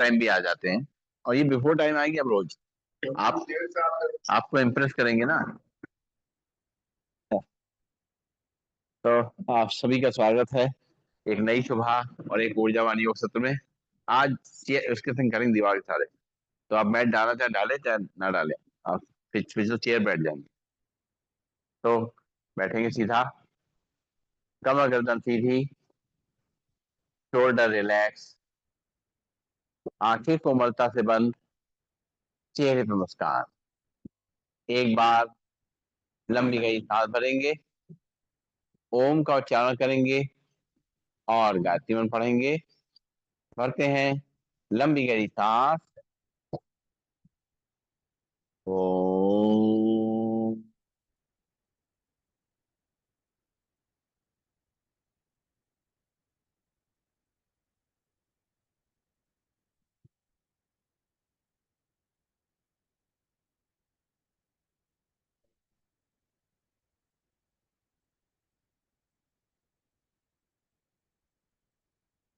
Time भी आ जाते हैं, और ये बिफोर टाइम आएंगे अब रोज। आप आपको इम्प्रेस करेंगे ना। तो आप सभी का स्वागत है एक नई सुबह और एक ऊर्जावान योग सत्र में। आज उसके संग करेंगे दीवार के सहारे। तो आप मैट डालना चाहे डालें चाहे ना डालें, आप फिर तो चेयर बैठ जाएंगे। तो बैठेंगे सीधा, कमर गर्दन सीधी, शोल्डर रिलैक्स, आंखें कोमलता से बंद, चेहरे पे मुस्कान। एक बार लंबी गई सांस भरेंगे, ओम का उच्चारण करेंगे और गायत्री मंत्र पढ़ेंगे। भरते हैं लंबी गहरी सांस। ओम।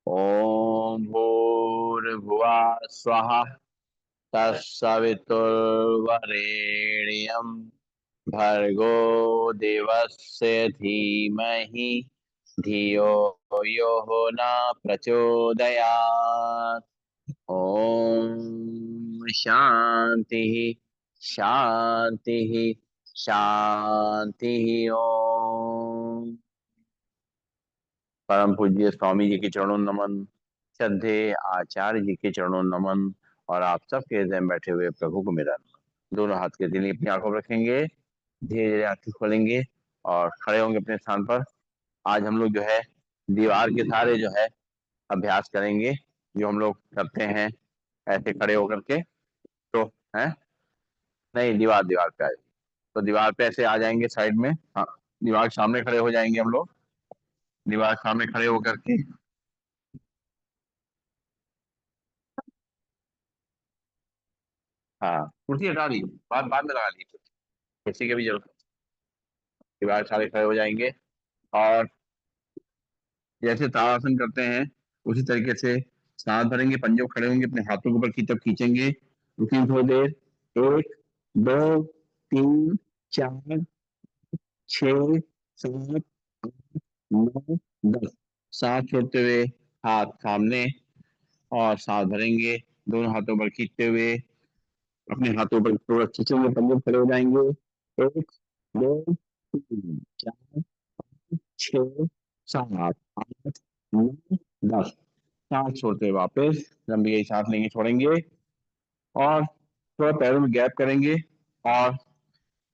ओम भूर्भुवः स्वः तत्सवितुर्वरेण्यं भर्गो देवस्य धीमहि धियो यो न प्रचोदयात्। ओम शांति शांति शांति। ओम। परम पूज्य स्वामी जी के चरणों नमन, श्रद्धे आचार्य जी के चरणों नमन, और आप सबके हृदय में बैठे हुए प्रभु को मेरा नमन। दोनों हाथ के दिल अपनी आंखों पर रखेंगे, धीरे धीरे आंखें खोलेंगे और खड़े होंगे अपने स्थान पर। आज हम लोग जो है दीवार के सहारे जो है अभ्यास करेंगे, जो हम लोग करते हैं ऐसे खड़े होकर के। तो है नहीं, दीवार दीवार पे आए तो दीवार पे ऐसे आ जाएंगे साइड में। हाँ, दीवार के सामने खड़े हो जाएंगे हम लोग। दीवार के सामने खड़े होकर के हाँ, कुर्सी हटा दी, बाद बाद में लगा ली कुर्सी की भी जरूरत नहीं। दीवार के सारे खड़े हो जाएंगे और जैसे ताड़ासन करते हैं उसी तरीके से सांस भरेंगे, पंजों खड़े होंगे, अपने हाथों के ऊपर की तरफ खींचेंगे, रुकेंगे थोड़ी देर। एक, दो, तीन, चार, छ, सात, नौ, 10। सांस छोड़ते हुए हाथ सामने और सांस भरेंगे, दोनों हाथों पर खींचते हुए अपने हाथों पर थोड़ा खींचेंगे, पंजे खड़े हो जाएंगे। एक, दो, तीन, चार, छह, सात, आठ, नौ, 10। सांस छोड़ते हुए वापस लंबी गई सांस लेंगे, छोड़ेंगे और थोड़ा पैरों में गैप करेंगे और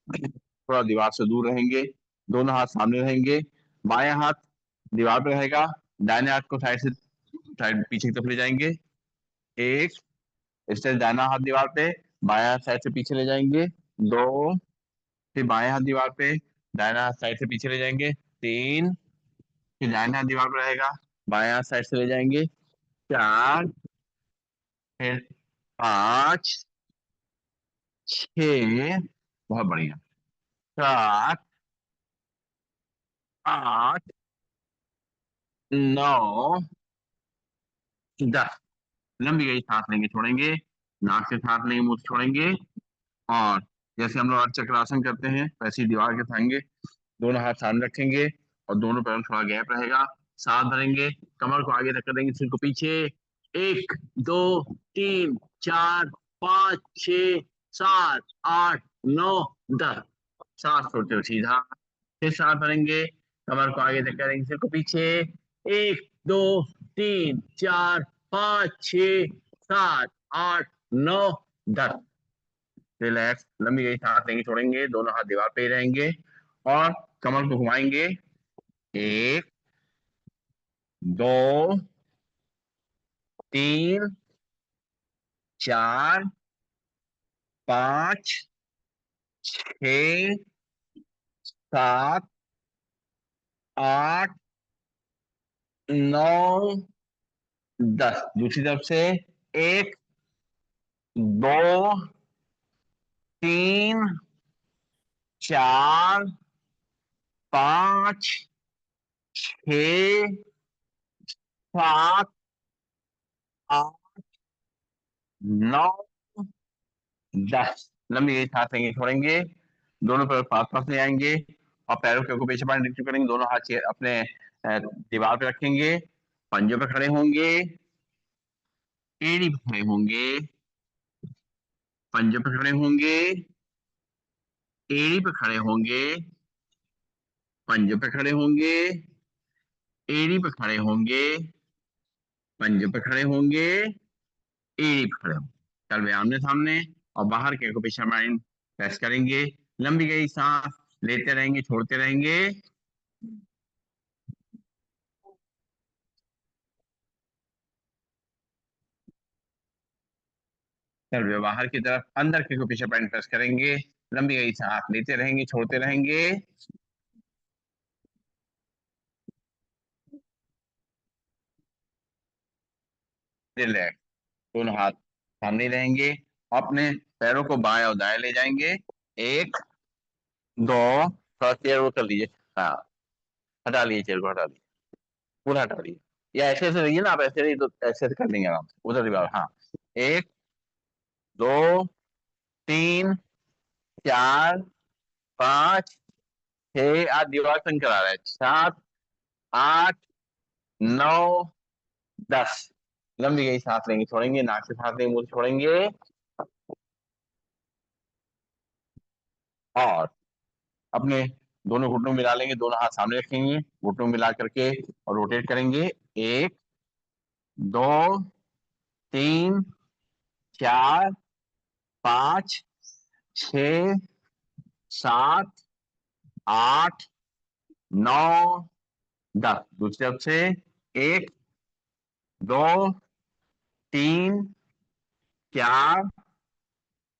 थोड़ा दीवार से दूर रहेंगे। दोनों हाथ सामने रहेंगे, बायां हाथ दीवार पे रहेगा, दाहिने हाथ को साइड पीछे की तरफ ले जाएंगे। एक, इससे दाहिना हाथ दीवार पे, बायां हाथ साइड से पीछे ले जाएंगे। दो, फिर बायां हाथ दीवार पे, दाहिना हाथ साइड से पीछे ले जाएंगे। तीन, फिर दाहिना हाथ दीवार पे रहेगा, बायां हाथ साइड से ले जाएंगे। चार, फिर पाँच, छः, बहुत बढ़िया, सात, आठ, नौ, 10। लंबी गई सांस लेंगे, छोड़ेंगे, नाक से सांस लेंगे, मुंह से छोड़ेंगे। और जैसे हम लोग अर्ध चक्रासन करते हैं वैसे ही दीवार के खाएंगे, दोनों हाथ सामने रखेंगे और दोनों पैरों में थोड़ा गैप रहेगा। सांस भरेंगे, कमर को आगे रख देंगे, सिर को पीछे। एक, दो, तीन, चार, पाँच, छ, सात, आठ, नौ, 10। सांस छोड़ते हुए सीधा, फिर सांस भरेंगे, कमर को आगे धक्का देंगे, सिर को पीछे। एक, दो, तीन, चार, पाँच, छ, सात, आठ, नौ, 10। रिलैक्स, लंबी गई सांस लेंगे, छोड़ेंगे, दोनों हाथ दीवार पे ही रहेंगे और कमर को घुमाएंगे। एक, दो, तीन, चार, पाँच, छ, सात, आठ, नौ, 10। दूसरी तरफ से। एक, दो, तीन, चार, पाँच, छ, सात, आठ, 9, 10। लंबी गई सांस लेंगे, छोड़ेंगे, दोनों पैर पास पास ले आएंगे और पैरों के ऊपर पीछे बाएं डिक्टेट करेंगे, दोनों हाथ अपने दीवार पे रखेंगे, पंजों पे खड़े होंगे, एड़ी पे खड़े होंगे, पंजों पे खड़े होंगे, एड़ी पे खड़े होंगे, पंजों पे खड़े होंगे, एड़ी पे खड़े होंगे, पंजों पे खड़े होंगे, एड़ी पे खड़े होंगे। चल वे आमने सामने और बाहर के को पीछे माइंड प्रेस करेंगे, लंबी गई सांस लेते रहेंगे, छोड़ते रहेंगे, चल वे बाहर की तरफ अंदर के को पीछे माइंड प्रेस करेंगे, लंबी गई सांस लेते रहेंगे, छोड़ते रहेंगे, रिलैक्स। दोनों हाथ सामने रहेंगे, अपने पैरों को बाएं और दाएं ले जाएंगे, एक, दो, थोड़ा चेयर वो कर लीजिए, हाँ, हटा लीजिए, चेयर को हटा लीजिए, पूरा हटा लीजिए, या ऐसे ऐसे रहिए ना, आप ऐसे रहिए तो ऐसे ऐसे कर लेंगे आराम से, उधर दीवार, हाँ, एक, दो, तीन, चार, पाँच, छह, आज दीवार तंग करा रहा है, 7, 8, 9, 10। लंबी गई सांस लेंगे, छोड़ेंगे, नाक से सांस लेंगे, मुंह से छोड़ेंगे, और अपने दोनों घुटनों मिला लेंगे, दोनों हाथ सामने रखेंगे, घुटनों मिला करके और रोटेट करेंगे, एक, दो, तीन, चार, पाँच, छ, 7, 8, 9, 10। दूसरी तरफ से, एक, दो, तीन, चार,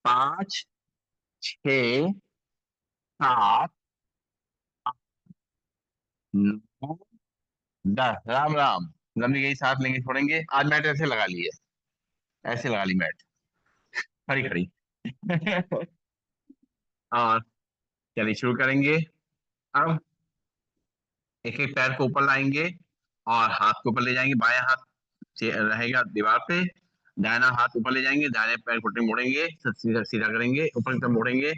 पाँच, छ, 7, 9, 10। राम राम। लंबी गई सांस लेंगे, छोड़ेंगे, आज मैट ऐसे लगा ली है, ऐसे लगा ली मैट, खड़ी खड़ी। और चलिए शुरू करेंगे। अब एक एक पैर को ऊपर लाएंगे और हाथ को ऊपर ले जाएंगे, बायां हाथ रहेगा दीवार पे, दाहिना हाथ ऊपर ले जाएंगे, दाहिने पैर घुटने मोड़ेंगे, सीधा सीधा करेंगे, ऊपर की तरफ मोड़ेंगे,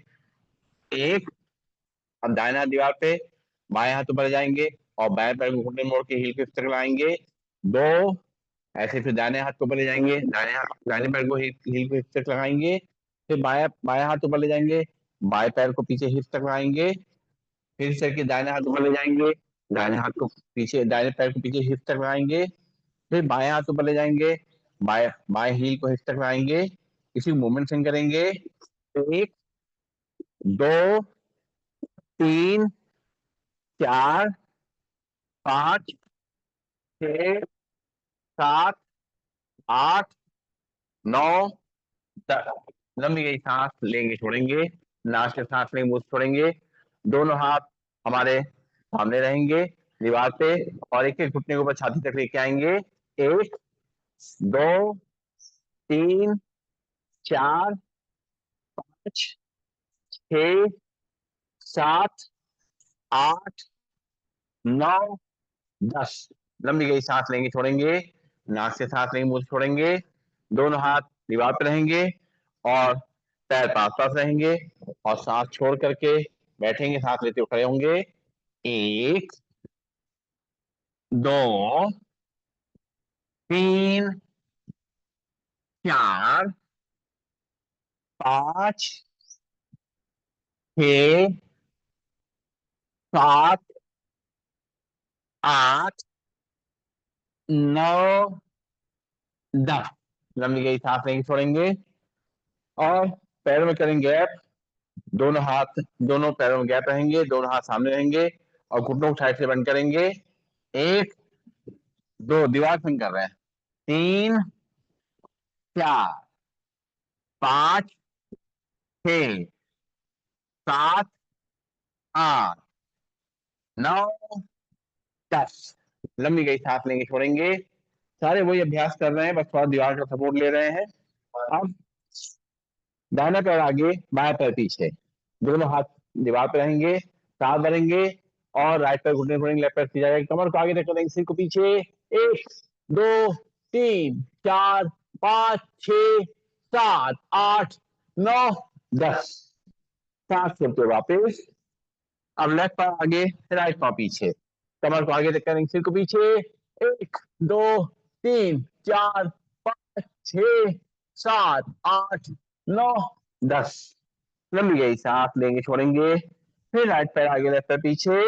एक, अब दाहिना हाथ दीवार पे, बाएं हाथ ऊपर ले जाएंगे और बाएं पैर को घुटने मोड़ के हील पे तक लाएंगे, दो, ऐसे फिर दाहिने हाथ को ऊपर ले जाएंगे, दाहिने पैर को हील पे तक लगाएंगे, फिर बाया बाया हाथ ऊपर ले जाएंगे, बाएं पैर को पीछे हिप तक लगाएंगे, फिर सर के दाहिने हाथ ऊपर ले जाएंगे, दाहिने हाथ को पीछे, दाहिने पैर को पीछे हिप तक लगाएंगे, फिर बाएं हाथ ऊपर ले जाएंगे, बाएं बाएं हील को हिप तक लगाएंगे, इसी मूवमेंट से करेंगे, एक, दो, तीन, चार, पाँच, छह, 7, 8, 9, 10। लंबी गई सांस लेंगे, छोड़ेंगे, नाक से सांस लेंगे, मुंह से छोड़ेंगे, दोनों हाथ हमारे सामने रहेंगे दीवार पे और एक एक घुटने के ऊपर छाती तक लेके आएंगे, एक, दो, तीन, चार, पाँच, छ, 7, 8, 9, 10। लंबी गई सांस लेंगे, छोड़ेंगे, नाक से सांस लेंगे, मुंह से छोड़ेंगे, दोनों हाथ दीवार पे रहेंगे और पैर पास पास रहेंगे और सांस छोड़ करके बैठेंगे, सांस लेते हुए खड़े होंगे, एक, दो, तीन, चार, पाँच, छ, 7, 8, 9, 10। लंबी गई सांस लेंगे, छोड़ेंगे और पैरों में करेंगे गैप, दोनों हाथ दोनों पैरों में गैप रहेंगे, दोनों हाथ सामने रहेंगे और घुटनों को साइड से बंद करेंगे, एक, दो, दीवार संग कर रहे हैं, तीन, चार, पाँच, छ, 7, 8, 9, 10। लंबी गई सांस लेंगे, छोड़ेंगे, सारे वही अभ्यास कर रहे हैं, बस थोड़ा दीवार का सपोर्ट ले रहे हैं। अब दाहिना पैर आगे, बाएं पैर पीछे, दोनों हाथ दीवार पे रहेंगे, सांस भरेंगे और राइट पैर घुटने छोड़ेंगे, लेफ्ट पैर सीधा जाएगा, कमर को आगे तक करेंगे, सिर को पीछे, एक, दो, तीन, चार, पाँच, छ, 7 8 9 10। सांस छोड़ते वापस। अब लेफ्ट पाँव आगे, राइट पाँव पीछे, कमर को आगे करेंगे, सिर को पीछे। 1 2 3 4 5 6 7 8 9 10। लंबी गई सांस लेंगे, छोड़ेंगे। फिर राइट पैर आगे, लेफ्ट पैर पीछे।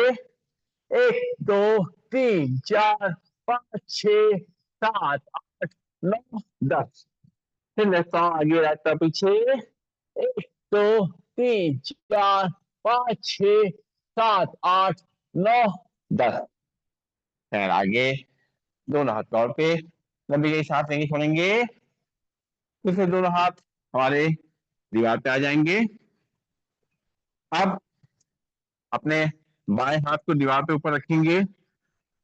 1 2 3 4 5 6 7 8 9 10। फिर लेफ्ट पाँव आगे, राइट पैर पीछे। 1 2 3 4 5 6 7 8 9 10। पैर आगे, दोनों हाथ पैर पे, लंबी गई सांस लेंगे, छोड़ेंगे। फिर से दोनों हाथ हमारे दीवार पे आ जाएंगे। अब अपने बाएं हाथ को दीवार पे ऊपर रखेंगे,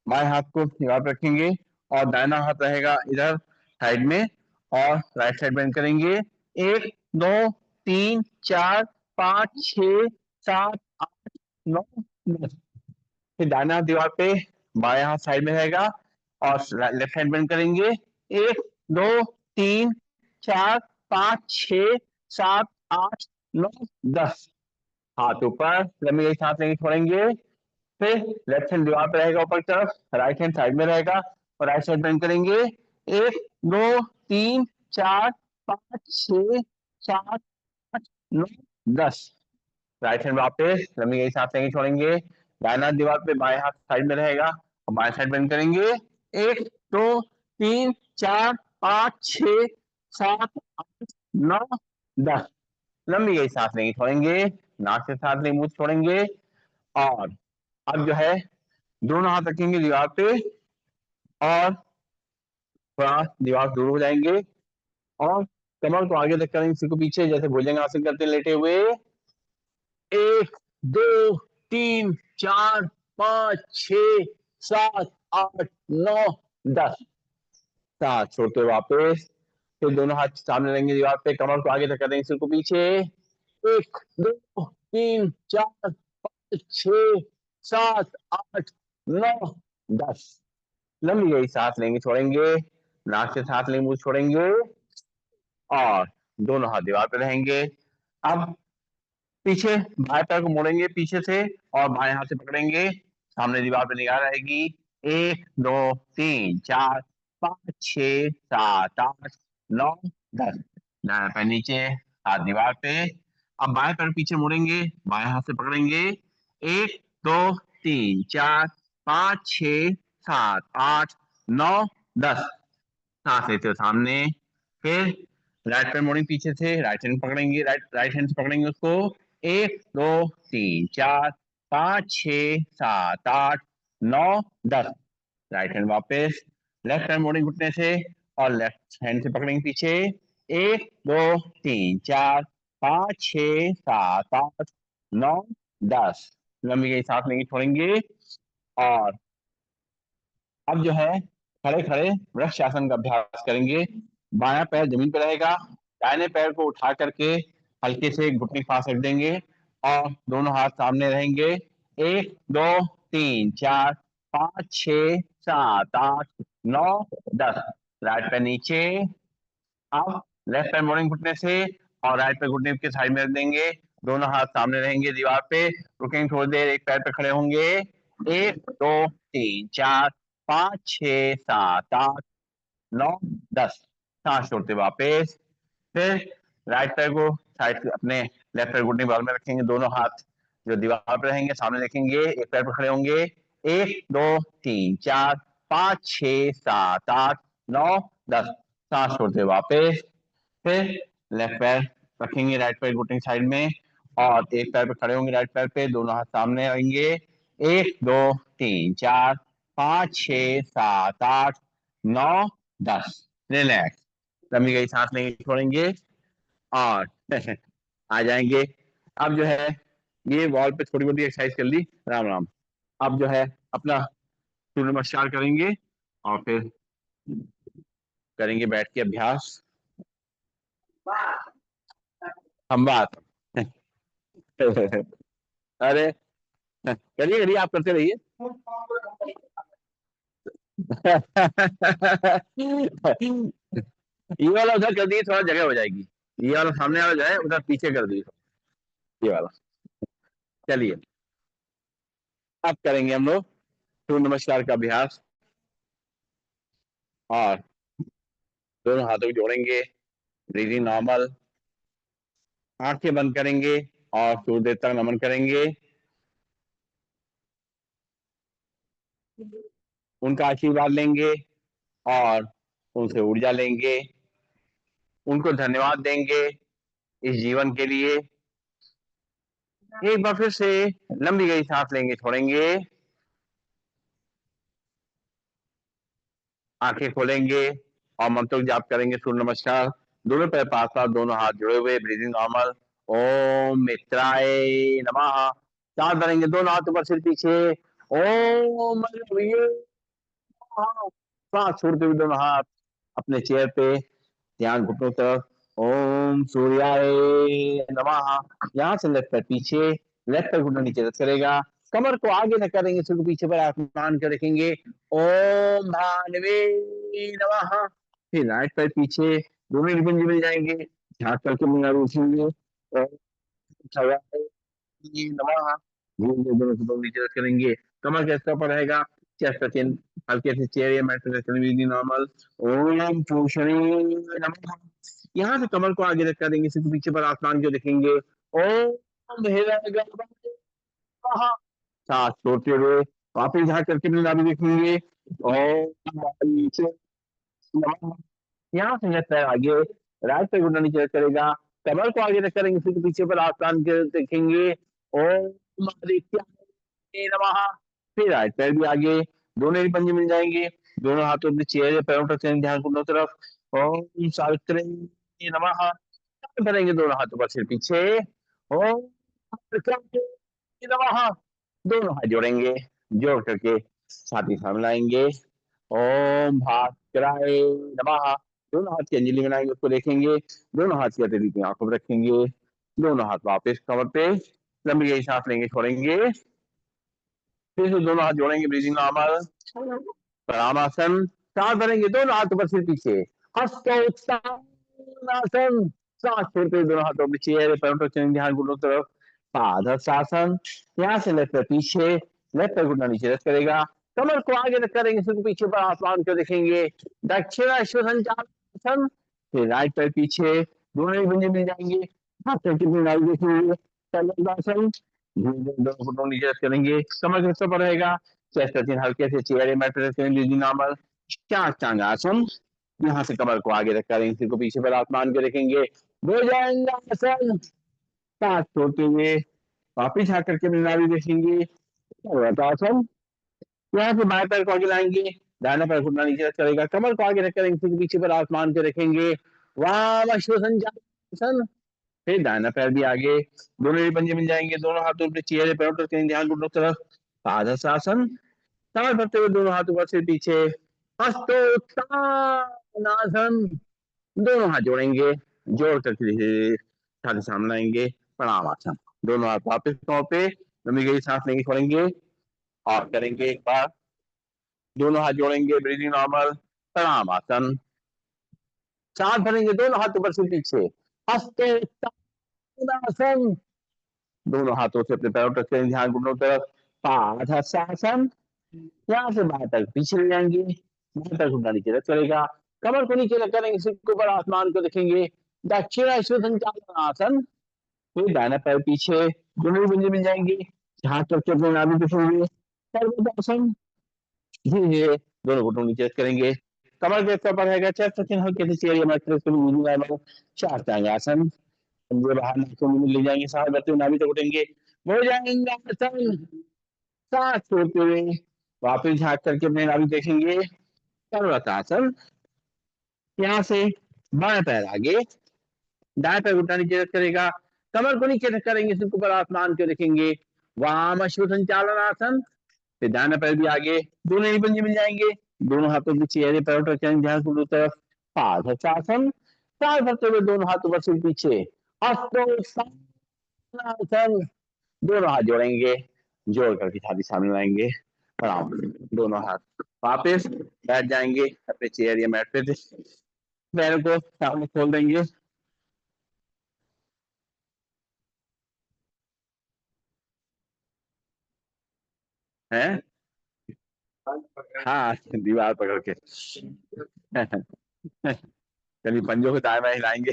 बाएं हाथ को दीवार पे रखेंगे और दाहिना हाथ रहेगा इधर साइड में, और राइट साइड बेंड करेंगे। 1 2 3 4 5 6 7 8 9 10। फिर दाहिना हाथ दीवार पे, बाएं हाथ साइड में रहेगा और लेफ्ट हैंड बेंड करेंगे। 1 2 3 4 5 6 7 8 9 10। हाथ ऊपर, लंबी गई सांस लेंगे, छोड़ेंगे। फिर लेफ्ट हैंड दीवार पे रहेगा ऊपर की तरफ, राइट हैंड साइड में रहेगा और राइट साइड बेंड करेंगे। 1 2 3 4 5 6 7 8 9 10। राइट हैंड वापस, लंबी गई सांस लेंगे, छोड़ेंगे। दाहिना हाथ दीवार पे, बाएं हाथ साइड में रहेगा और बाएं साइड बेंड करेंगे। 1 2 3 4 5 6 7 8 9 10। लंबी गई सांस लेंगे, छोड़ेंगे। नाक से सांस लेंगे, मुंह छोड़ेंगे। और अब जो है, दोनों हाथ रखेंगे दीवार पे और थोड़ा दीवार दूर हो जाएंगे और कमर को आगे तक करेंगे, सिर को पीछे, जैसे भुजंगासन करते हैं लेटे हुए। 1 2 3 4 5 6 7 8 9 10। सांस छोड़ते वापस। फिर दोनों हाथ सामने रहेंगे दीवार पे, कमर को आगे तक करेंगे, सिर को पीछे। 1 2 3 4 5 6 7 8 9 10। लंबी गई सांस लेंगे, छोड़ेंगे। नाक से सांस लेंगे, मुंह छोड़ेंगे और दोनों हाथ दीवार पे रहेंगे। अब पीछे बाएं पैर को मोड़ेंगे पीछे से और बाएं हाथ से पकड़ेंगे, सामने दीवार पे निगाह रहेगी। 1 2 3 4 5 6 7 8 9 10। दायां पैर नीचे, हाथ दीवार पे। अब बाएं पैर पीछे मोड़ेंगे, बाएं हाथ से पकड़ेंगे। 1 2 3 4 5 6 7 8 9 10। सांस लेते हो सामने। फिर राइट पैर मोड़ेंगे पीछे से, राइट हैंड पकड़ेंगे, राइट हैंड से पकड़ेंगे उसको। 1 2 3 4 5 6 7 8 9 10। राइट हैंड वापस, लेफ्ट हैंड मोड़ेंगे घुटने से और लेफ्ट हैंड से पकड़ेंगे पीछे। 1 2 3 4 5 6 7 8 9 10। लंबी गई सांस लेंगे, छोड़ेंगे। और अब जो है, खड़े खड़े वृक्ष आसन का अभ्यास करेंगे। बायां पैर जमीन पर रहेगा, दाहिने पैर को उठा करके हल्के से घुटने के पास रख देंगे और दोनों हाथ सामने रहेंगे। 1 2 3 4 5 6 7 8 9 10। राइट पैर नीचे। अब लेफ्ट पैर मोड़ेंगे घुटने से और राइट पैर घुटने के साइड में रख देंगे। दोनों हाथ सामने रहेंगे दीवार पे, रुकेंगे थोड़ी देर, एक पैर पे खड़े होंगे। 1 2 3 4 5 6 7 8 9 10। सांस छोड़ते वापस। फिर राइट पैर को साइड अपने लेफ्ट पैर घुटने के बगल में रखेंगे, दोनों हाथ जो दीवार पे रहेंगे सामने रखेंगे, एक पैर पे खड़े होंगे। 1 2 3 4 5 6 7 8 9 10। सांस छोड़ते वापस। फिर लेफ्ट पैर रखेंगे राइट पैर घुटने की साइड में और एक पैर पे खड़े होंगे, राइट पैर पे, दोनों हाथ सामने रहेंगे। 1 2 3 4 5 6 7 8 9 10। रिलैक्स। लंबी गई सांस लेंगे, छोड़ेंगे और आ जाएंगे। अब जो है, ये वॉल पे थोड़ी बहुत एक्सरसाइज कर ली, राम राम। अब जो है, अपना सूर्य नमस्कार करेंगे और फिर करेंगे बैठ के अभ्यास। हम बात अरे, करिए करिए, आप करते रहिए। ये वाला उधर कर दिए, थोड़ा जगह हो जाएगी। ये वाला सामने वाला जो है उधर पीछे कर दिए, ये वाला। चलिए, अब करेंगे हम लोग सूर्य नमस्कार का अभ्यास। और दोनों हाथों को जोड़ेंगे, ब्रीदिंग नॉर्मल, आंखें बंद करेंगे और सूर्य देवता का नमन करेंगे। उनका आशीर्वाद लेंगे और उनसे ऊर्जा लेंगे, उनको धन्यवाद देंगे इस जीवन के लिए। एक बार फिर से लंबी गई सांस लेंगे, छोड़ेंगे, आंखें खोलेंगे और मंत्र जाप करेंगे सूर्य नमस्कार। दोनों पैर पास पास, दोनों हाथ जुड़े हुए, ब्रीदिंग नॉर्मल। ओम मित्राय नमः। सांस भरेंगे, दोनों हाथ ऊपर सिर पीछे। ओम सांस छोड़ते हुए दोनों हाथ अपने चेयर पे, ध्यान घुटनों तरफ। ओम सूर्याय नमः। यहाँ से लेफ्ट पैर पीछे, लेफ्ट पैर घुटना नीचे रख करेगा, कमर को आगे न करेंगे, सिर को पीछे पर आसमान कर रखेंगे। ओम भानवे नमः। फिर राइट पैर पीछे, दोनों रिबन मिल जाएंगे, झाँक करके मुंह उठेंगे। ओम शिवाय नमः। धीरे दोनों को दोनों नीचे रख करेंगे, कमर कैसा पर रहेगा, चेस्ट का चिन्ह हल्के से चेयर या मैट पे रखेंगे नॉर्मल। ओम पूषणे नमः। यहाँ से कमर को आगे रख कर देंगे, सिर्फ पीछे पर आसमान को देखेंगे। ओम हिरण्यगर्भाय नमः। सांस छोड़ते हुए वापिस झाँक करके अपनी नाभि देखेंगे। ओम नीचे नमः। यहाँ से लेफ्ट पैर आगे, राइट पैर घुटना नीचे रख करेगा, कमर को आगे रख करेंगे, सिर्फ पीछे पर आसमान के देखेंगे। ओम आदित्याय नमः। फिर राइट पैर भी आगे, दोनों ही पंजे मिल जाएंगे, दोनों हाथों अपने चेहरे या पैरों पर रखेंगे, ध्यान दोनों तरफ। ओम सावित्रे नमः। करेंगे, दोनों हाथों पर सिर पीछे। ओम विक्रमाय नमः। दोनों हाथ जोड़ेंगे, जोड़ करके छाती सामने लाएंगे। ओम भास्कराय नमः। दोनों हाथ की अंजलि बनाएंगे, उसको देखेंगे, दोनों हाथ की हथेली की आंखों पर रखेंगे, दोनों हाथ वापस कमर पे, लंबी गई सांस लेंगे, छोड़ेंगे। फिर से दोनों हाथ जोड़ेंगे, ब्रीदिंग नॉर्मल, प्रणामासन। सांस भरेंगे, दोनों हाथ ऊपर सिर पीछे, हस्तोत्थानासन। सांस छोड़ते दोनों हाथों के चेहरे पैरों पर रखेंगे, ध्यान घुटनों तरफ। पादहस्तासन। यहाँ से लेफ्ट पैर पीछे, लेफ्ट पैर घुटना नीचे रख करेगा, कमर को आगे रख करेंगे, सिर को पीछे पर आसमान को देखेंगे। दक्षिणाश्व संचालन। फिर राइट पैर पीछे, दोनों ही भुजा मिल जाएंगे, हाथ करके नाई देखेंगे। तलवासन। दोनों घुटनों नीचे रख करेंगे, कमर के पर रहेगा, चेस्ट का चिन्ह हल्के से चेहरे मैट पर रखेंगे, नॉर्मल। चांगासन। यहाँ से कमर को आगे रख करेंगे, सिर को पीछे पर आसमान को देखेंगे। भुजंगासन। सांस छोड़ते हुए वापिस आकर के अपनी नाभि देखेंगे। आसन। यहाँ से बाएं पैर को आगे लाएंगे, दाहिना पैर घुटना नीचे रख करेगा, कमर को आगे रख करेंगे, सिर पीछे पर आसमान को रखेंगे। वाम अश्वसंजासन। फिर दाहिना पैर भी आगे, दोनों ही पंजे मिल जाएंगे, दोनों हाथों अपने चेहरे पैरों पर रखेंगे, ध्यान घुटनों तरफ। पादहस्तासन। सांस भरते हुए दोनों हाथ ऊपर से पीछे, हस्तोत्थानासन। दोनों हाथ जोड़ेंगे, जोड़ करके छाती सामने लाएंगे, प्रणाम आसन। दोनों हाथ वापस पाँव पे, लंबी गई सांस लेंगे, छोड़ेंगे और करेंगे एक बार। दोनों हाथ जोड़ेंगे, ब्रीदिंग नॉर्मल, प्रणाम आसन। सांस भरेंगे, दोनों हाथ ऊपर से पीछे, हस्तोत्थानासन। दोनों हाथों से अपने पैरों तक ध्यान घुटनों तरफ। पादहस्तासन। यहाँ से बाएं पैर पीछे ले जाएंगे, बाएं पैर घुटना नीचे रख करेगा, कमर को नीचे रख करेंगे, सिर के ऊपर आसमान को देखेंगे। दक्षिणाश्व संचालन आसन। फिर दाहिना पैर पीछे, दोनों ही मिल जाएंगे, हाथ करके अपने नाभि देखेंगे। सर्वोदर्शन। धीरे धीरे दोनों घुटनों नीचे रख करेंगे, कमर के ऊपर रहेगा, चेस्ट चिन्ह हल्के से चेहरे में। चार टांगासन। पंजे बाहर नाकों में ले जाएंगे, सांस भरते हुए नाभि तक उठेंगे, हो जाएंगे आसन। सांस छोड़ते हुए वापिस झाँक करके अपने नाभि देखेंगे, पर्वतासन। यहाँ से बाएं पैर आगे, दाएं पैर घुटना नीचे रख करेगा, कमर को नीचे रख करेंगे, सिर को ऊपर आसमान को देखेंगे। वाम अश्व संचालन आसन। फिर दाहिना पैर भी आगे, दोनों ही पंजे मिल जाएंगे, दोनों हाथों के चेहरे पैरों पर रखेंगे, ध्यान पूरी तरफ। पादहस्तासन। सांस भरते हुए दोनों हाथ ऊपर सिर पीछे, हस्तोत्थानासन। दोनों हाथ जोड़ेंगे, जोड़ करके छाती सामने लाएंगे, प्रणाम। दोनों हाथ वापस बैठ जाएंगे अपने चेयर या मैट पे। पैर को सामने खोल देंगे। हैं? हाँ, दीवार पकड़ के। चलिए, पंजों को दाएं बाएं हिलाएंगे।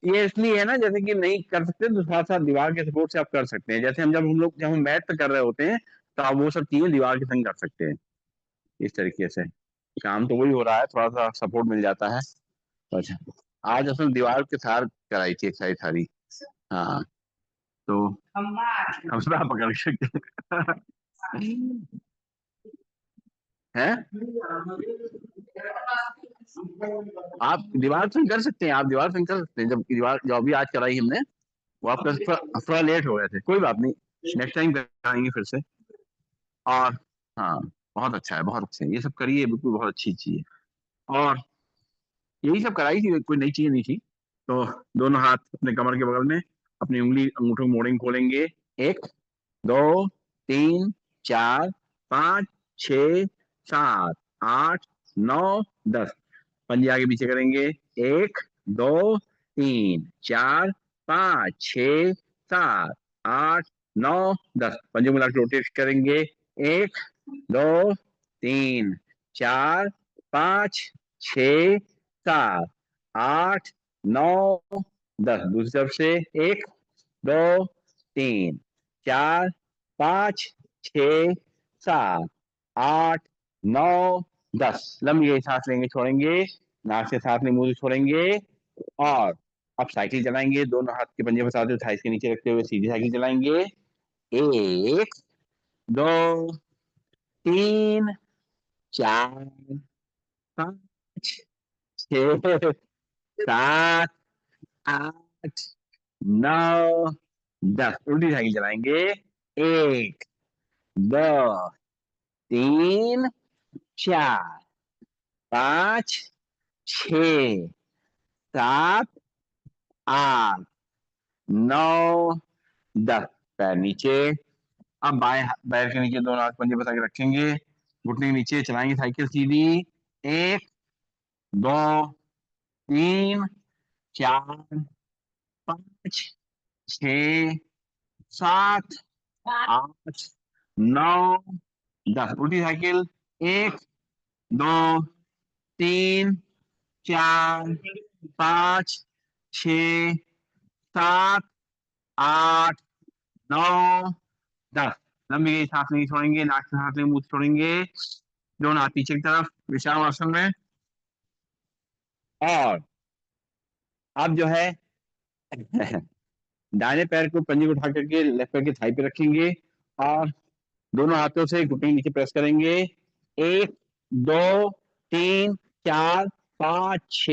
ये इसलिए है ना, जैसे कि नहीं कर सकते तो साथ साथ दीवार के सपोर्ट से आप कर सकते हैं। जैसे जब हम मैट पे कर रहे होते हैं, तो आप वो सब चीजें दीवार के संग कर सकते हैं। इस तरीके से काम तो वही हो रहा है, थोड़ा सा सपोर्ट मिल जाता है। अच्छा, आज असल दीवार के साथ कराई थी एक्सरसाइज सारी। हाँ, तो हम सब पकड़ के हैं। आप दीवार संग कर सकते हैं, आप दीवार संग कर सकते हैं। जब दीवार जो अभी आज कराई हमने, वो आपका थोड़ा लेट हो गए थे, कोई बात नहीं, नेक्स्ट टाइम कराएंगे फिर से। और हाँ, बहुत अच्छा है, बहुत अच्छा है, ये सब करिए, बिल्कुल बहुत अच्छी चीज है। और यही सब कराई थी, कोई नई चीज नहीं थी। तो दोनों हाथ अपने कमर के बगल में, अपनी उंगली अंगूठे मोड़ेंगे, खोलेंगे। एक, दो, तीन, चार, पाँच, छ, सात, आठ, नौ, 10। पंजे आगे पीछे करेंगे। एक, दो, तीन, चार, पाँच, छ, सात, आठ, नौ, 10। पंजे मिला के रोटेट करेंगे। एक, दो, तीन, चार, पाँच, छ, सात, आठ, नौ, 10। दूसरी तरफ से। एक, दो, तीन, चार, पाँच, छ, सात, आठ, नौ, 10। लंबी गई सांस लेंगे, छोड़ेंगे। नाक से सांस लेंगे, मुंह से छोड़ेंगे। और अब साइकिल चलाएंगे, दोनों हाथ के पंजे फंसाते हुए थाइस के नीचे रखते हुए सीधी साइकिल चलाएंगे। एक, दो, तीन, चार, पाँच, छ, सात, आठ, नौ, 10। उल्टी साइकिल चलाएंगे। एक, दो, तीन, चार, पाँच, छ, सात, आठ, नौ, 10। पैर नीचे। अब पैर के नीचे दोनों हाथ पंजे बता के रखेंगे, घुटने के नीचे चलाएंगे साइकिल सीधी। एक, दो, तीन, चार, पाँच, छ, सात, आठ, नौ, 10। उल्टी साइकिल। एक, दो, तीन, चार, पाँच, छ, सात, आठ, नौ, 10। लंबी गई सांस नहीं छोड़ेंगे, नाक से सांस लेंगे, मुंह से छोड़ेंगे। दोनों हाथ पीछे की तरफ विश्राम आसन में। और अब जो है दाहिने पैर को पंजे को उठा करके लेफ्ट पैर की थाई पे रखेंगे। और दोनों हाथों से घुटने के नीचे प्रेस करेंगे। एक, दो, तीन, चार, पाँच, छ,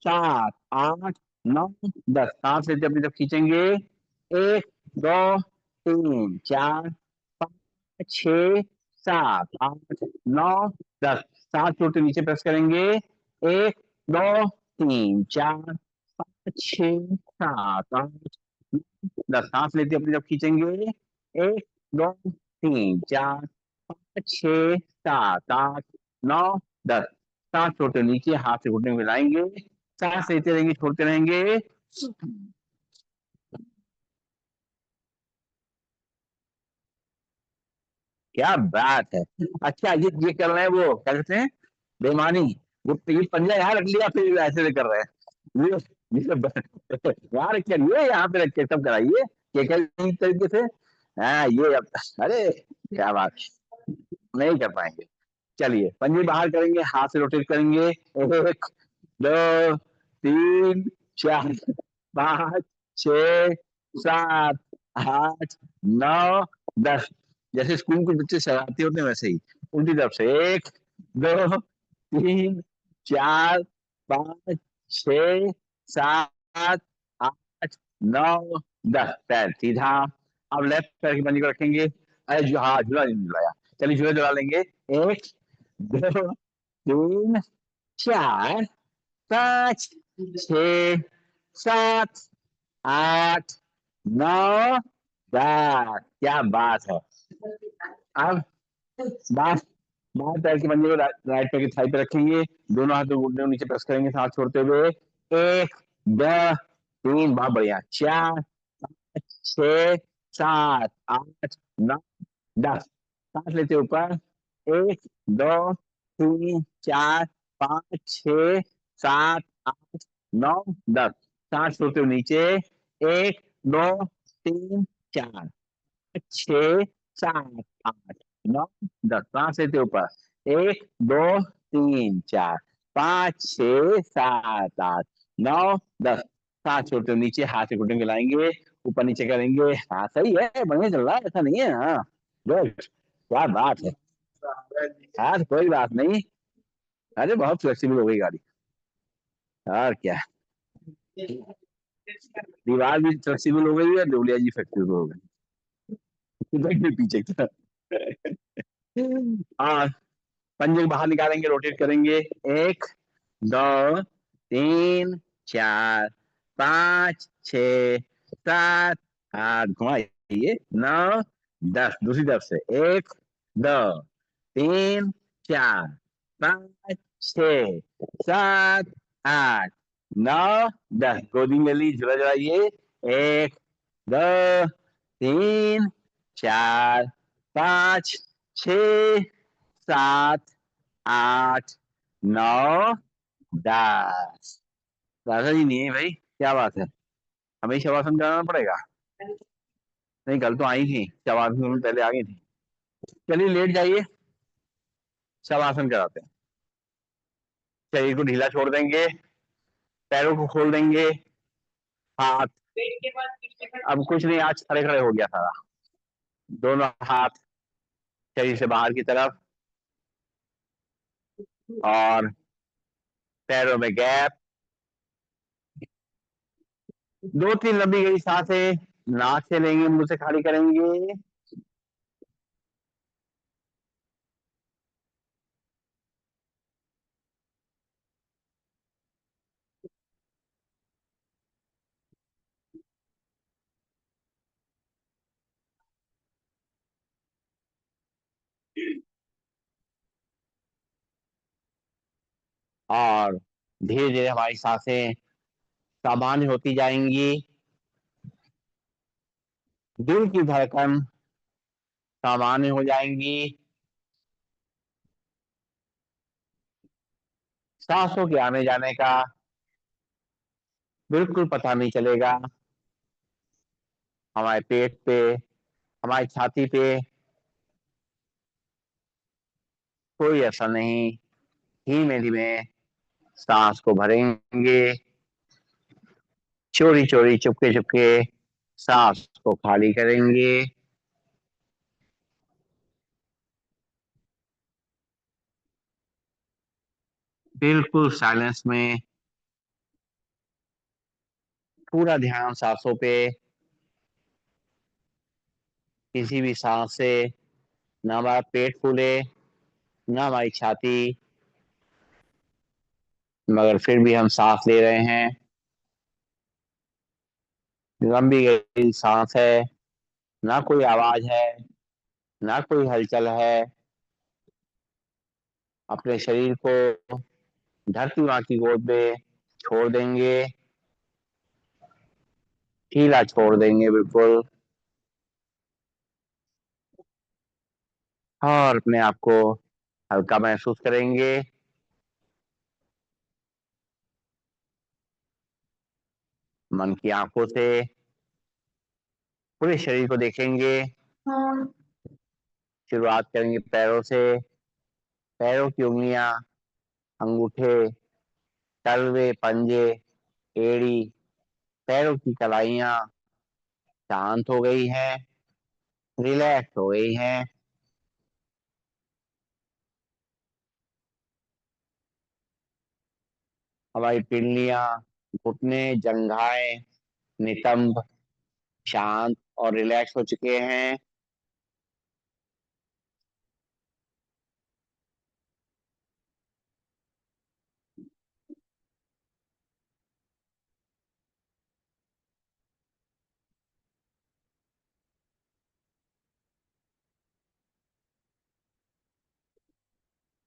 सात, आठ, नौ, 10। सांस लेते अपनी तरफ खींचेंगे। एक, दो, तीन, चार, पाँच, छ, सात, आठ, नौ, 10। सांस छोड़ते नीचे प्रेस करेंगे। एक, दो, तीन, चार, पाँच, छ, सात, आठ, 10। सांस लेते अपनी तरफ खींचेंगे। एक, दो, तीन, चार, पाँच, छ, सात, आठ, नौ, 10। सांस छोड़ते नीचे हाथ से घुटने मिलाएंगे। सांस लेते रहेंगे, छोड़ते रहेंगे। क्या बात है। अच्छा, ये कर रहे हैं, वो क्या कहते हैं, बेईमानी। ये पंजा यहाँ रख लिया, फिर ऐसे से कर रहे हैं। वहां रख के लिए, यहाँ पे रख के सब कराइए, कई तरीके से। हाँ, ये अब, अरे क्या बात, नहीं कर पाएंगे। चलिए, पंजे बाहर करेंगे, हाथ से रोटेट करेंगे। एक, दो, तीन, चार, पाँच, छ, सात, आठ, नौ, 10। जैसे स्कूल के बच्चे शरारती होते हैं, वैसे ही। उल्टी तरफ से। एक, दो, तीन, चार, पाँच, छ, सात, आठ, नौ, 10। पैर सीधा। अब लेफ्ट पैर की पंजे को रखेंगे। अरे जो, हाँ, झूला नहीं झुलाया। चलिए, झूला झुला लेंगे। एक, दो, तीन, चार, पाँच, छ, सात, आठ, नौ, 10। क्या बात है। अब बात बाएं पैर के पंजे को राइट पैर की थाई पे रखेंगे। दोनों हाथों को घुटने को नीचे प्रेस करेंगे सांस छोड़ते हुए। एक, दो, तीन, बहुत बढ़िया, चार, छह, सात, आठ, नौ, 10। सांस लेते ऊपर। एक, दो, तीन, चार, पाँच, छ, सात, आठ, नौ, 10। सांस छोड़ते हुए नीचे। एक, दो, तीन, चार, 6, 7, 8, 9, 10। सांस लेते ऊपर। एक, दो, तीन, चार, पाँच, 6, 7, 8, 9, 10। सांस छोड़ते हुए नीचे, हाथ से घुटने लाएंगे, ऊपर नीचे करेंगे। हाँ सही है, बढ़िया चल रहा है, ऐसा नहीं है। हाँ गुड, क्या बात है। हाँ तो कोई बात नहीं। अरे बहुत फ्लेक्सिबल हो गई गाड़ी। और क्या, दीवार भी फ्लेक्सिबल हो गई है, डोलिया जी फ्लेक्सिबल हो गई। पीछे की तरफ। हाँ, पंजे को बाहर निकालेंगे, रोटेट करेंगे। एक, दो, तीन, चार, पाँच, छ, सात, आठ, घुमाइए, 9, 10। दूसरी तरफ से। एक, दो, तीन, चार, पाँच, छ, सात, आठ, 9, 10। गोदी में ली, झुला झुलाइए। एक, दो, तीन, चार, पाँच, छ, सात, आठ, नौ, 10। दादा जी नहीं है भाई, क्या बात है। हमें शवासन कराना पड़ेगा। नहीं, कल तो आई थी शवासन में, पहले आ गई थी। चलिए लेट जाइए, शवासन कराते हैं। शरीर को ढीला छोड़ देंगे, पैरों को खोल देंगे। हाथ, अब कुछ नहीं, आज खड़े खड़े हो गया सारा। दोनों हाथ शरीर से बाहर की तरफ, और पैरों में गैप। दो तीन लंबी गई सांसें नाक से लेंगे, मुंह से खाली करेंगे। और धीरे धीरे हमारी सांसें सामान्य होती जाएंगी। दिल की धड़कन सामान्य हो जाएंगी। सांसों के आने जाने का बिल्कुल पता नहीं चलेगा। हमारे पेट पे, हमारी छाती पे कोई असर नहीं। धीमे धीमे सांस को भरेंगे, चोरी चोरी, चुपके चुपके सांस को खाली करेंगे। बिल्कुल साइलेंस में, पूरा ध्यान सांसों पे। किसी भी सांस से ना हमारा पेट फूले, ना हमारी छाती, मगर फिर भी हम सांस ले रहे हैं। लंबी गहरी सांस है, ना कोई आवाज है, ना कोई हलचल है। अपने शरीर को धरती माँ की गोद में छोड़ देंगे, ढीला छोड़ देंगे बिल्कुल। और अपने आप को हल्का महसूस करेंगे। मन की आंखों से पूरे शरीर को देखेंगे। शुरुआत करेंगे पैरों से। पैरों की उंगलियां, अंगूठे, तलवे, पंजे, एड़ी, पैरों की कलाइयां शांत हो गई हैं, रिलैक्स हो गई हैं। हमारी पिंडलियां, घुटने, जंघाएं, नितंब शांत और रिलैक्स हो चुके हैं।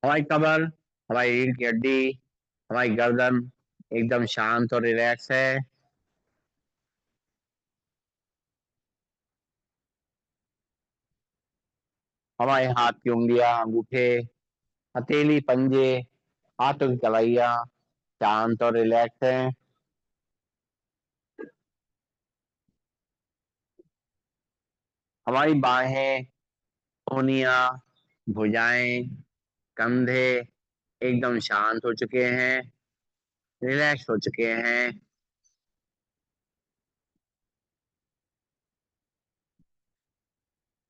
हमारी कमर, हमारी रीढ़ की हड्डी, हमारी गर्दन एकदम शांत और रिलैक्स है। हमारे हाथ की उंगलियां, अंगूठे, हथेली, पंजे, हाथों की कलाइयां शांत और रिलैक्स हैं। हमारी बाहें, कोहनियां, भुजाएं, कंधे एकदम शांत हो चुके हैं, रिलैक्स हो चुके हैं।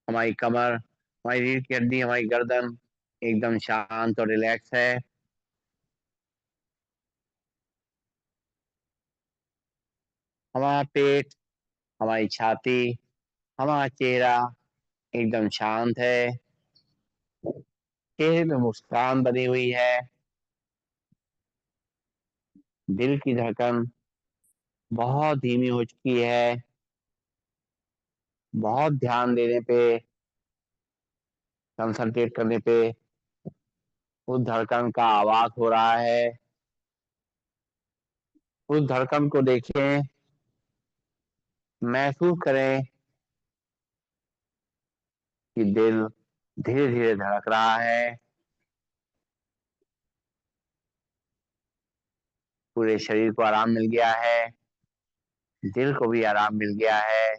हमारी कमर, हमारी रीढ़ की हड्डी, हमारी गर्दन एकदम शांत और रिलैक्स है। हमारा पेट, हमारी छाती, हमारा चेहरा एकदम शांत है। चेहरे पे मुस्कान बनी हुई है। दिल की धड़कन बहुत धीमी हो चुकी है। बहुत ध्यान देने पे, कंसंट्रेट करने पे उस धड़कन का आवाज हो रहा है। उस धड़कन को देखें, महसूस करें कि दिल धीरे धीरे धड़क रहा है। पूरे शरीर को आराम मिल गया है। दिल को भी आराम मिल गया है।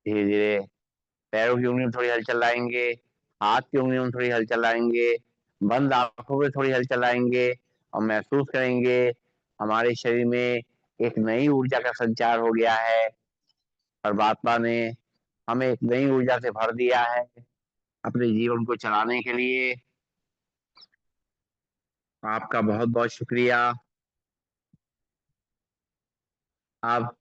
धीरे धीरे पैरों की उंगलियों में थोड़ी हलचल लाएंगे। हाथ की उंगलियों में थोड़ी हलचल लाएंगे। बंद आंखों में थोड़ी हलचल लाएंगे और महसूस करेंगे हमारे शरीर में एक नई ऊर्जा का संचार हो गया है। परमात्मा ने हमें एक नई ऊर्जा से भर दिया है अपने जीवन को चलाने के लिए। आपका बहुत बहुत शुक्रिया। आप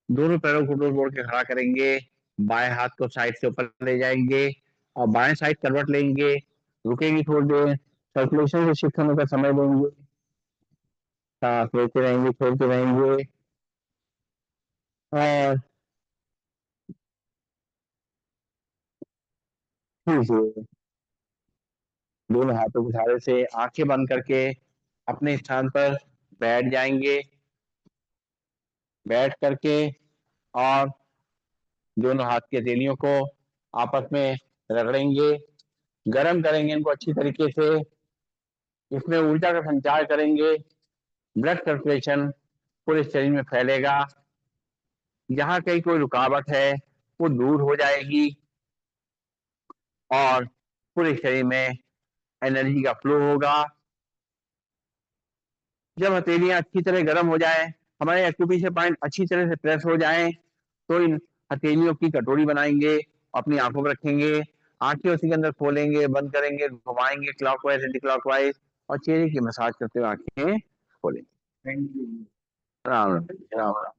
दोनों पैरों को ऊपर मोड़ के खड़ा करेंगे। बाएं हाथ को साइड से ऊपर ले जाएंगे और बाएं साइड करवट लेंगे। रुकेंगे थोड़ी देर, सर्कुलेशन को शिफ्ट होने का समय देंगे। सांस लेते रहेंगे, छोड़ते रहेंगे। और फिर से दोनों हाथों के सहारे से आंखें बंद करके अपने स्थान पर बैठ जाएंगे। बैठ करके और दोनों हाथ की हथेलियों को आपस में रगड़ेंगे, गर्म करेंगे इनको अच्छी तरीके से। इसमें ऊर्जा का संचार करेंगे। ब्लड सर्कुलेशन पूरे शरीर में फैलेगा। जहाँ कहीं कोई रुकावट है वो दूर हो जाएगी और पूरे शरीर में एनर्जी का फ्लो होगा। जब हथेलियां अच्छी तरह गर्म हो जाए, हमारे एक्यूप्रेशर पॉइंट अच्छी तरह से प्रेस हो जाए, तो इन हथेलियों की कटोरी बनाएंगे, अपनी आंखों पर रखेंगे। आंखें उसी के अंदर खोलेंगे, बंद करेंगे, घुमाएंगे क्लॉकवाइज एंटी क्लॉकवाइज और चेहरे की मसाज करते हुए आंखें खोलेंगे। राम राम राम राम।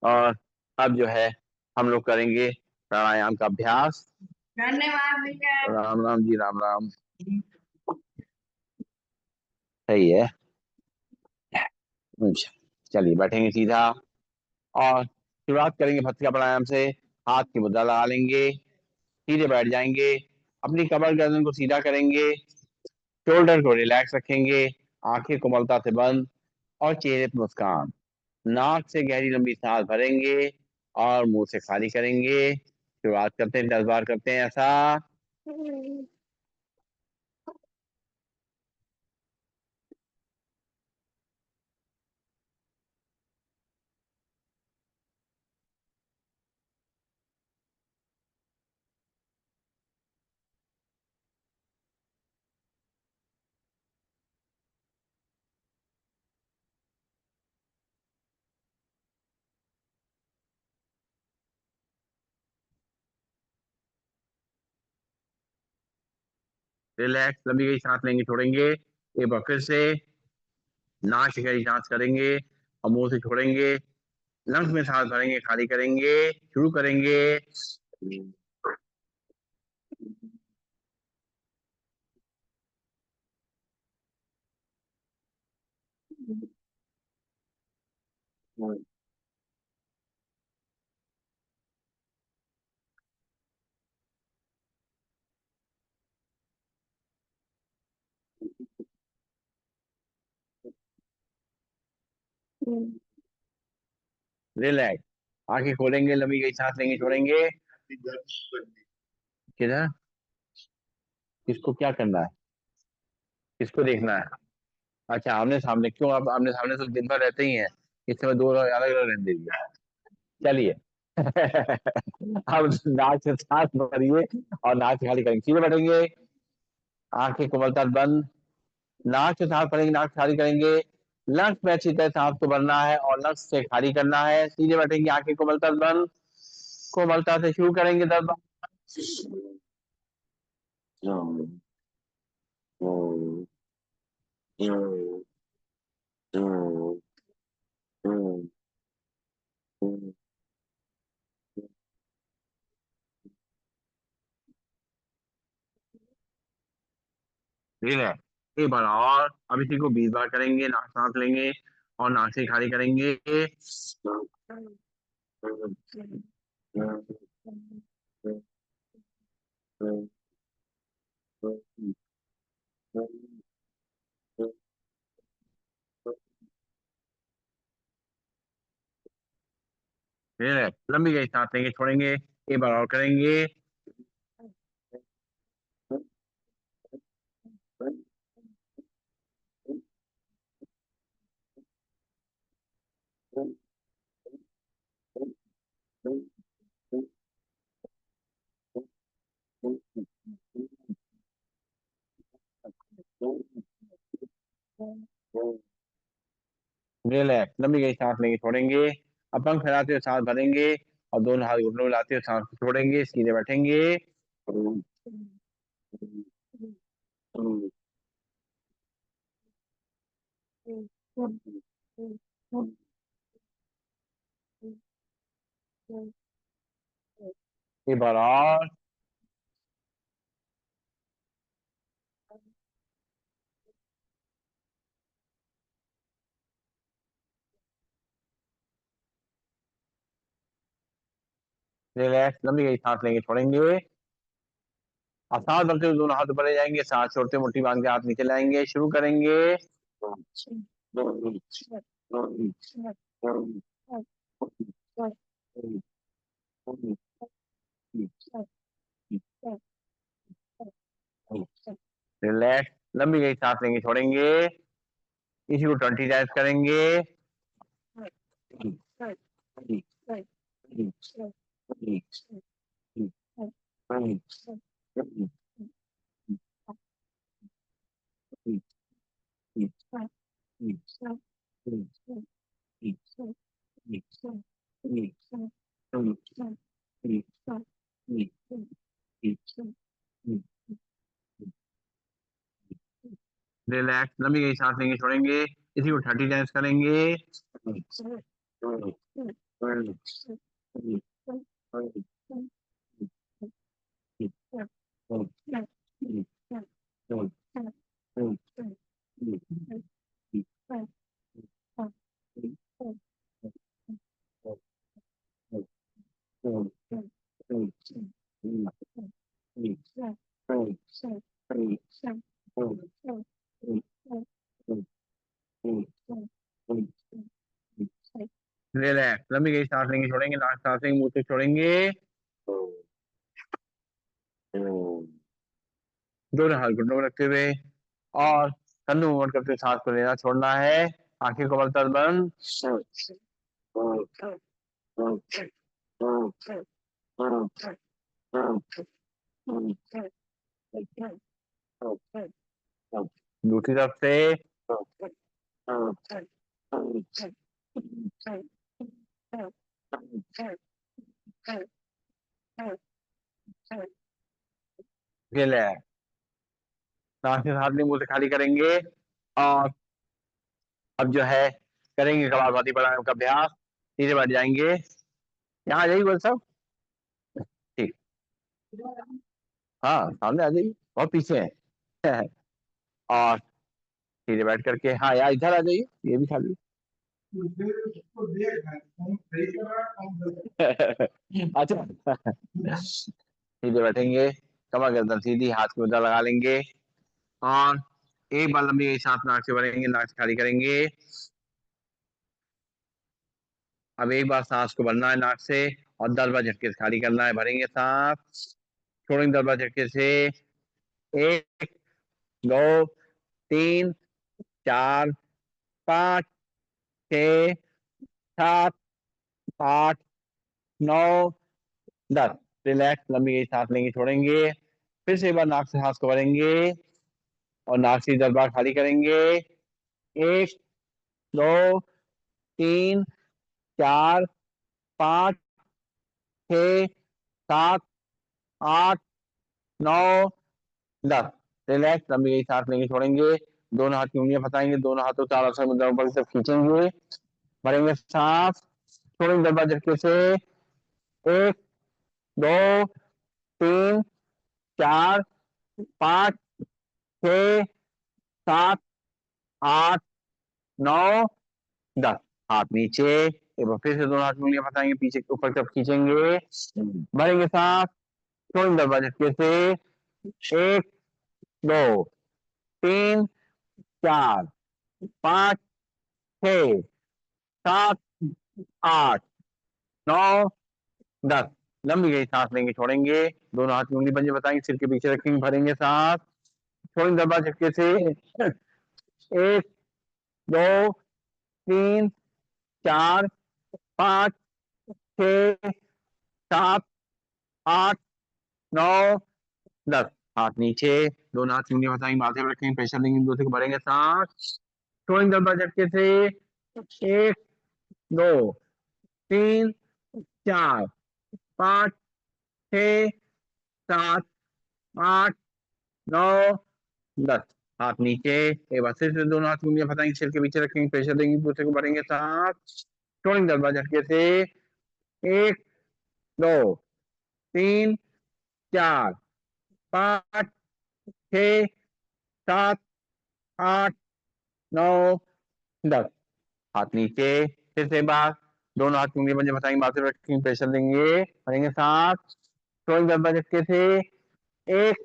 और अब जो है हम लोग करेंगे प्राणायाम का अभ्यास। धन्यवाद भैया। राम राम जी, राम राम। सही है। अच्छा, चलिए बैठेंगे सीधा और शुरुआत करेंगे भस्त्रिका प्राणायाम से। हाथ की मुद्रा लगा लेंगे, सीधे बैठ जाएंगे, अपनी कमर गर्दन को सीधा करेंगे, शोल्डर को रिलैक्स रखेंगे, आंखें कोमलता से बंद और चेहरे पर मुस्कान। नाक से गहरी लंबी सांस भरेंगे और मुंह से खाली करेंगे। शुरुआत करते हैं, 10 बार करते हैं ऐसा। रिलैक्स, लंबी गई सांस लेंगे, छोड़ेंगे। एक बार फिर से नाक से गहरी सांस करेंगे और मुंह से छोड़ेंगे। लंग्स में सांस भरेंगे, खाली करेंगे, शुरू करेंगे। रिलैक्स। आंखें खोलेंगे, लंबी गई सांस लेंगे, छोड़ेंगे। किधर? किसको क्या करना है? किसको देखना है? अच्छा, आमने सामने। क्यों? आप आमने सामने तो दिन भर रहते ही हैं। इस समय दो अलग अलग रहने दीजिए। चलिए। अब नाक से सांस भरिए और नाक से खाली करेंगे, सीधे बैठेंगे। आंखें कोमलता बंद। नाक से सांस भरेंगे, नाक से खाली करेंगे। लंग्स में अच्छी तरह सांस को भरना है और लंग्स से खाली करना है। सीधे बैठेंगे, आंखें कोमलता बंद। कोमलता से शुरू करेंगे 10 बार। ठीक है। एक बार और। अब इसी को 20 बार करेंगे। नाक सांस लेंगे और नाक से खाली करेंगे। ठीक है। लंबी गई सांस लेंगे, छोड़ेंगे। एक बार और करेंगे। रिलैक्स। लंबी गई सांस लेंगे, छोड़ेंगे। अब पंख फैलाते हुए सांस भरेंगे और दोनों हाथ घुटनों में लाते हुए सांस को छोड़ेंगे, सीधे बैठेंगे। एक बार और। रिलैक्स। लंबी गई सांस लेंगे, छोड़ेंगे। अब सांस भरते हुए दोनों हाथ ऊपर ले जाएंगे, सांस छोड़ते हुए मुट्ठी बांध के हाथ नीचे लाएंगे, शुरू करेंगे। रिलैक्स। लंबी गई सांस लेंगे, छोड़ेंगे। इसी को 20 टाइम्स करेंगे। रिलैक्स। लंबी गई सांस लेंगे, छोड़ेंगे। इसी को 30 टाइम्स करेंगे। रिलैक्स। लंबी गई सांस लेंगे, छोड़ेंगे। नाक सांस लेंगे, मुंह से छोड़ेंगे। दोनों हाथ घुटनों में रखते हुए और कंधों मूवमेंट करते हुए सांस को लेना छोड़ना है। आंखें को बलता बंद। दूसरी तरफ से। रिलैक्स। नाक से सांस लेंगे, मुंह से खाली करेंगे और अब जो है करेंगे कपालभाति प्राणायाम का अभ्यास। सीधे बैठ जाएंगे, यहाँ आ जाइए बोल सब। ठीक, हाँ सामने आ जाइए, बहुत पीछे है। और सीधे बैठ करके, हाँ यार इधर आ जाइए, ये भी खाली। अच्छा, सीधे बैठेंगे, कमर गर्दन सीधी, हाथ की मुद्रा लगा लेंगे। और एक बार लंबी सांस नाक से भरेंगे, नाक से खाली करेंगे। अब एक बार सांस को भरना है नाक से, और 10 बार झटके से खाली करना है। भरेंगे सांस, छोड़ेंगे 10 बार झटके से। 1, 2, 3, 4, 5, 6, 7, 8, 9, 10। रिलैक्स, लंबी सांस लेंगे, छोड़ेंगे। फिर से एक बार नाक से सांस को भरेंगे, और नाक से 10 बार खाली करेंगे। 1, 2, 3, 4, 5, 6, 7, 8, 9, 10। रिलैक्स, लंबी सांस लेंगे, छोड़ेंगे। दोनों हाथ की उंगलियां फंसाएंगे, दोनों हाथों ताड़ासन मुद्रा ऊपर की तरफ खींचेंगे। भरेंगे सांस, छोड़ेंगे 10 बार झटके से। 1, 2, 3, 4, 5, 6, 7, 8, 9, 10। हाथ नीचे, एक बार फिर से दोनों हाथ उंगलियां फंसाएंगे, पीछे ऊपर की तरफ खींचेंगे। भरेंगे सांस, छोड़ेंगे 10 बार झटके से। 1, 2, 3, 4, 5, 6, 7, 8, 9, 10। लंबी गई सांस लेंगे, छोड़ेंगे। दोनों हाथ की उंगली पंजे बताएंगे, सिर के पीछे रखेंगे। भरेंगे सांस, छोड़ेंगे 10 बार झटके से। 1, 2, 3, 4, 5, 6, 7, 8, 9, 10। हाथ नीचे, दोनों हाथ उंगलियां बताएंगे, माथे पर रखेंगे, प्रेशर देंगे, दूसरे को। भरेंगे सांस, छोड़ेंगे 10 बार झटके से। 1, 2, 3, 4, 5, 6, 7, 8, 9, 10। हाथ नीचे, एक बार फिर से दोनों हाथ उंगलियां फंसाएंगे, सिर के पीछे रखेंगे, प्रेशर देंगे, दूसरे को। भरेंगे सांस, छोड़ेंगे 10 बार झटके से। 1, 2, 3, 4, 5, 6, 7, 8, 9, 10। हाथ नीचे, फिर से एक बार दोनों हाथ की उंगली पंजे फंसाएंगे, माथे पर रखेंगे, प्रेशर देंगे। भरेंगे सांस, छोड़ेंगे 10 बार झटके से। 1,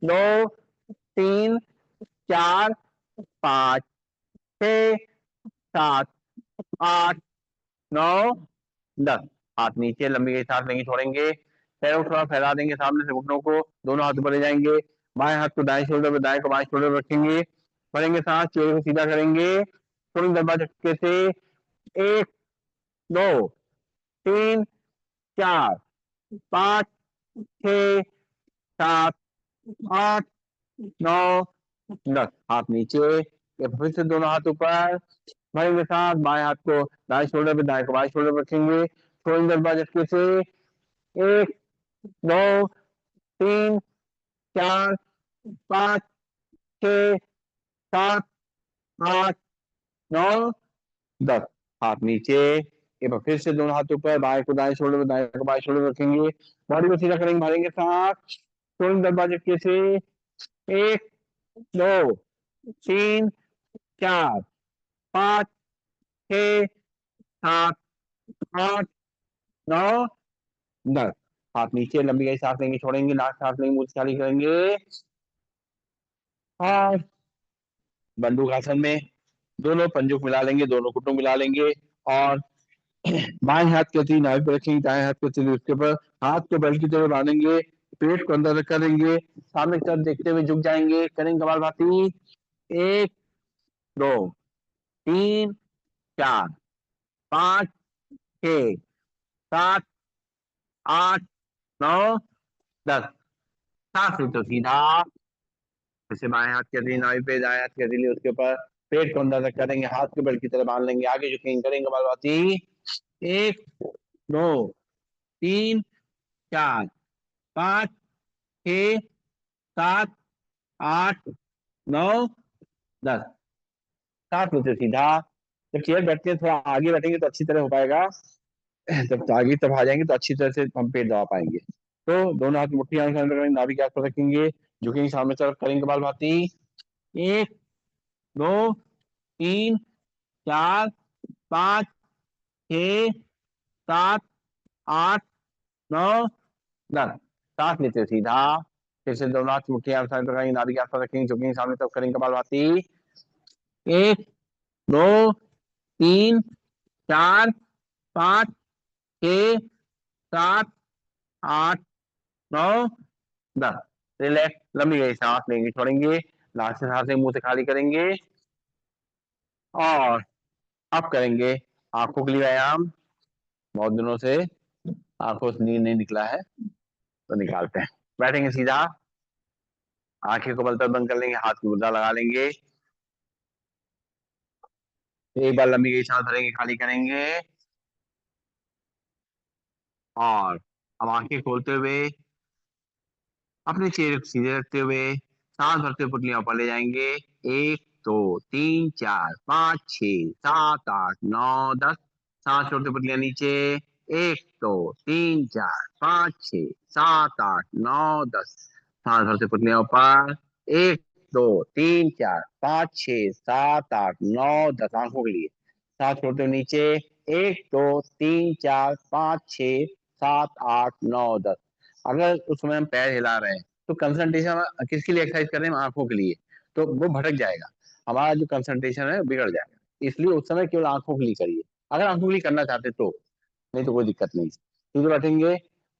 2, 3, 4, 5, 6, 7, 8, 9, 10। हाथ नीचे, लंबी गई सांस लेंगे, छोड़ेंगे। पैरों को थोड़ा फैला देंगे सामने से, घुटनों को, दोनों हाथ ऊपर ले जाएंगे। बाएं हाथ को दाएं शोल्डर पे, दाएं को बाएं शोल्डर पे रखेंगे। भरेंगे सांस, चेहरे को सीधा करेंगे, छोड़ेंगे 10 बार झटके से। 1, 2, 3, 4, 5, 6, 7, 8, 9, 10। हाथ नीचे, फिर से दोनों हाथ ऊपर। भरेंगे सांस, बाएं हाथ को दाएं शोल्डर पे, दाएं को बाएं शोल्डर पे रखेंगे, छोड़ेंगे 10 बार झटके से। 1, 2, 3, 4, 5, 6, 7, 8, 9, 10। हाथ नीचे, एक बार फिर से दोनों हाथ ऊपर, बाएं को दाएं शोल्डर पे, दाएं को बाएं शोल्डर पे रखेंगे। बॉडी को सीधा करेंगे, भरेंगे सांस, छोड़ेंगे 10 बार झटके से। 1, 2, 3, 4, 5, 6, 7, 8, 9, 10। हाथ नीचे, लंबी गई सांस लेंगे, छोड़ेंगे, नाक सांस लेंगे, मुंह से खाली करेंगे। और बंदूक आसन में दोनों पंजों को मिला लेंगे, दोनों घुटनों मिला लेंगे। और बाएं हाथ की हथेली नाभि पर रखेंगे, दाएं हाथ की हथेली उसके ऊपर। हाथ को बेल्ट की तरह बांधेंगे, पेट को अंदर करेंगे, सामने की तरफ देखते हुए झुक जाएंगे, करेंगे कपालभाति। 1, 2, 3, 4, 5, 6, 7, 8, 9, 10। सांस लो तो सीधा, जैसे बाएं हाथ की हथेली नाभि पे, दाएं हाथ की हथेली उसके ऊपर। पेट को अंदर तक करेंगे, हाथ को बेल्ट की तरह बांध लेंगे, आगे झुकेंगे, करेंगे कपालभाति। 1, 2, 3, 4, 5, 6, 7, 8, 9, 10। सांस लो तो सीधा, जब चेयर बैठते हैं थोड़ा आगे बैठेंगे तो अच्छी तरह हो पाएगा। जब आगे तब आ जाएंगे तो अच्छी तरह से हम पेट दबा पाएंगे। तो दोनों हाथ मुट्ठी आंख अंदर करेंगे, नाभि के आसपास रखेंगे, झुकेंगे सामने तरफ, करेंगे कपालभाति। एक, दो, तीन, चार, पाँच, छः, सात, आठ, नौ, 10। सांस लेते हैं सीधा। फिर से दोनों हाथ मुट्ठी आंख अंदर करेंगे, नाभि के आसपास रखेंगे, झुकेंगे सामने तरफ, करेंगे कपालभाति। एक, दो, तीन, चार, पाँच, छः, सात, आठ, नौ, 10। रिलैक्स, लंबी गई सांस लेंगे, छोड़ेंगे। नाक से सांसें मुंह से खाली करेंगे। और अब करेंगे आंखों के लिए व्यायाम। बहुत दिनों से आंखों से नींद नहीं निकला है, तो निकालते हैं। बैठेंगे सीधा, आंखें को बल तक बंद कर लेंगे, हाथ की मुद्रा लगा लेंगे। एक बार लंबी गई सांस भरेंगे, खाली करेंगे। और अब आंखें खोलते हुए अपने चेहरे को सीधे रखते हुए सांस भरते हुए पुतलियां ऊपर ले जाएंगे। एक, दो, तीन, चार, पाँच, छः, सात, आठ, नौ, 10। सांस छोड़ते पुतलियां नीचे। एक, दो, तीन, चार, पाँच, छः, सात, आठ, नौ, 10। सांस भरते पुतलियां ऊपर। एक, दो, तीन, चार, पाँच, छः, सात, आठ, नौ, 10। आंखों के लिए सांस छोड़ते हुए नीचे। एक, दो, तीन, चार, पाँच, छः, सात, आठ, नौ, 10। अगर उस समय हम पैर हिला रहे हैं तो कंसंट्रेशन हम किसके लिए एक्सरसाइज कर रहे हैं? आंखों के लिए। तो वो भटक जाएगा, हमारा जो कंसंट्रेशन है बिगड़ जाएगा। इसलिए उस समय केवल आंखों के लिए करिए, अगर आंखों के लिए करना चाहते तो। नहीं तो कोई दिक्कत नहीं। सीधे बैठेंगे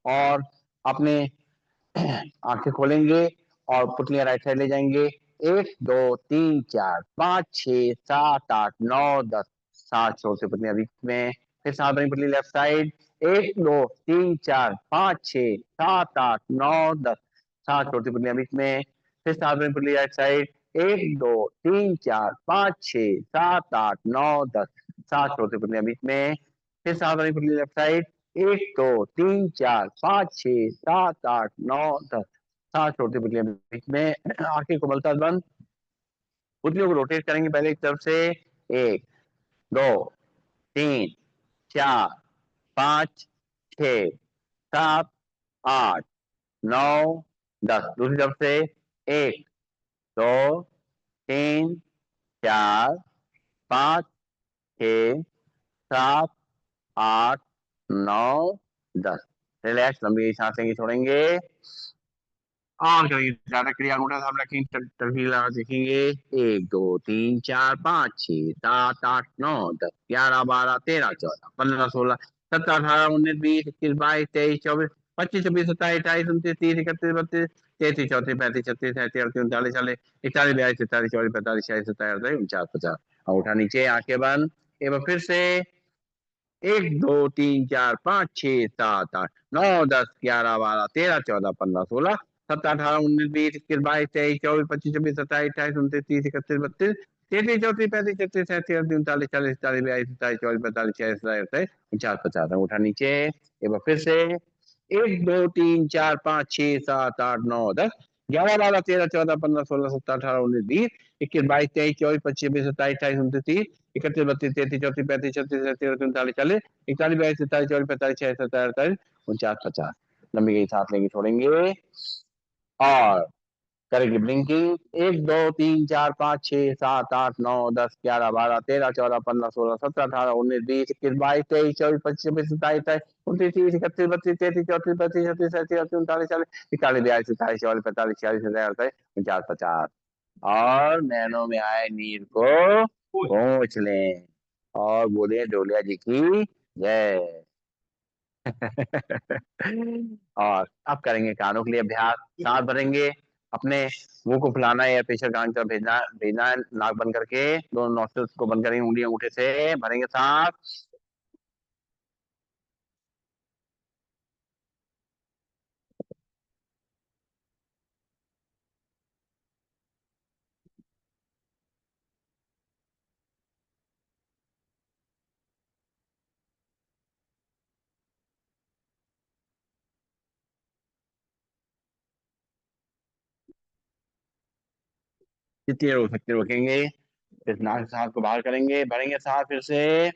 और अपने आंखें खोलेंगे और पुतलियां राइट साइड ले जाएंगे। एक, दो, तीन, चार, पाँच, छः, सात, आठ, नौ, 10। सात छोड़ते पुतलियां बीच में। फिर सात बनी पुतली लेफ्ट साइड। एक, दो, तीन, चार, पाँच, छः, सात, आठ, नौ, 10। सात छोड़ती पुतलियां बीच में। फिर सात बनी पुतली राइट साइड। एक, दो, तीन, चार, पाँच, छः, सात, आठ, नौ, 10। सात छोड़ती पुतलियां बीच में। फिर सात बनी पुतली लेफ्ट साइड। एक, दो, तीन, चार, पाँच, छः, सात, आठ, नौ, 10। सांस छोड़ती पुतलियां बीच में। आंखें को बलता बंद। पुतलियों को रोटेट करेंगे पहले एक तरफ से। एक, दो, तीन, चार, पाँच, छः, सात, आठ, नौ, 10। दूसरी तरफ से। एक, दो, तीन, चार, पाँच, छः, सात, आठ, नौ, 10। रिलैक्स, लंबी सांस लेंगे, छोड़ेंगे। और करेंगे ज्यादा क्रिया, अंगूठा सामने रखेंगे, तस्वीर लगा देखेंगे। एक, दो, तीन, चार, पाँच, छः, सात, आठ, नौ, 10, 11, 12, 13, 14, 15, 16, 17, 18, 19, 20, 21, 22, 23, 24, 25, 26, 27, 28, 29, 30, 31, 32, 33, 34, 35, 36, 37, 38, 39, 40, 41, 42, 43, 44, 45, 46, 47, 48, 49, 50। अंगूठा नीचे, आंखें बंद। एक बार फिर से। एक, दो, तीन, चार, पाँच, छः, सात, आठ, नौ, 10, 11, 12, 13, 14, 15, 16, 17, 18, 19, 20, 21, 22, 23, 24, 25, 26, 27, 28, 29, 30, 31, 32, 33, 34, 35, 36, 37, 38, 39, 40, 41, 42, 43, 44, 45, 46, 47, 48, 50। अंगूठा नीचे। एक बार फिर से। एक, दो, तीन, चार, पाँच, छः, सात, आठ, नौ, 10, 11, 12, 13, 14, 15, 16, 17, 18, 19, 20, 21, 22, 23, 24, 25, 26, 27, 28, 29, 30, 31, 32, 33, 34, 35, 36, 37, 38, 39, 40, 41, 42, 43, 44, 45, 46, 47, 48, 49, 50। लंबी गई सांस लेंगे, छोड़ेंगे। और करेंगे ब्लिंकिंग। एक, दो, तीन, चार, पाँच, छः, सात, आठ, नौ, 10, 11, 12, 13, 14, 15, 16, 17, 18, 19, 20, 21, 22, 23, 24, 25, 26, 27, 28, 29, 30, 31, 32, 33, 34, 35, 36, 37, 38, 39, 40, 41, 42, 43, 44, 45, 46, 47, 48, 49, 50। और नैनों में आए नीर को पहुंच लें और बोले डोलिया जी की जय। और अब करेंगे कानों के लिए अभ्यास। सांस भरेंगे, अपने मुंह को फुलाना है या प्रेशर कान की तरफ भेजना भेजना है, नाक बंद करके दोनों नॉस्ट्रिल्स को बंद करेंगे, उंगलियां अंगूठे से भरेंगे सांस। जितनी देर हो सकती है रोकेंगे। फिर नाक से सांस को बाहर करेंगे, भरेंगे सांस फिर से।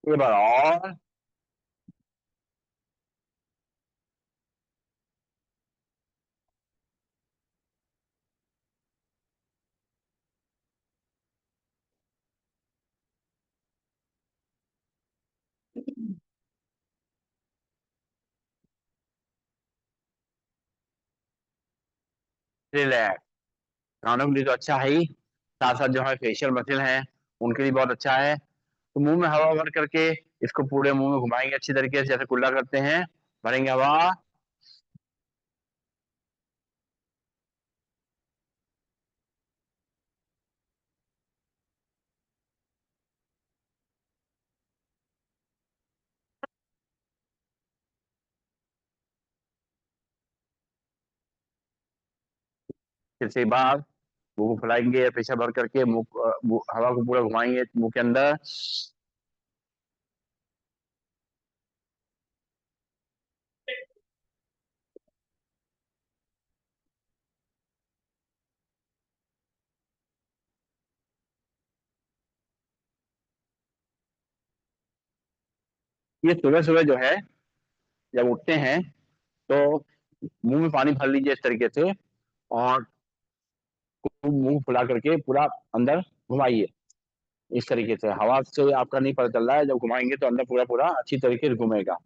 एक बार और। रिलैक्स। कानों के लिए तो अच्छा है ही, साथ साथ जो है फेशियल मसल है उनके लिए बहुत अच्छा है। तो मुंह में हवा भर करके इसको पूरे मुंह में घुमाएंगे अच्छी तरीके से, जैसे कुल्ला करते हैं। भरेंगे हवा। फिर से एक बार मुंह को फुलाएंगे, पेशा भर करके हवा को पूरा घुमाएंगे मुंह के अंदर। ये सुबह सुबह जो है जब उठते हैं तो मुंह में पानी भर लीजिए इस तरीके से, और मुंह फुला करके पूरा अंदर घुमाइए। इस तरीके से हवा से आपका नहीं पता चल रहा है, जब घुमाएंगे तो अंदर पूरा पूरा अच्छी तरीके से घूमेगा।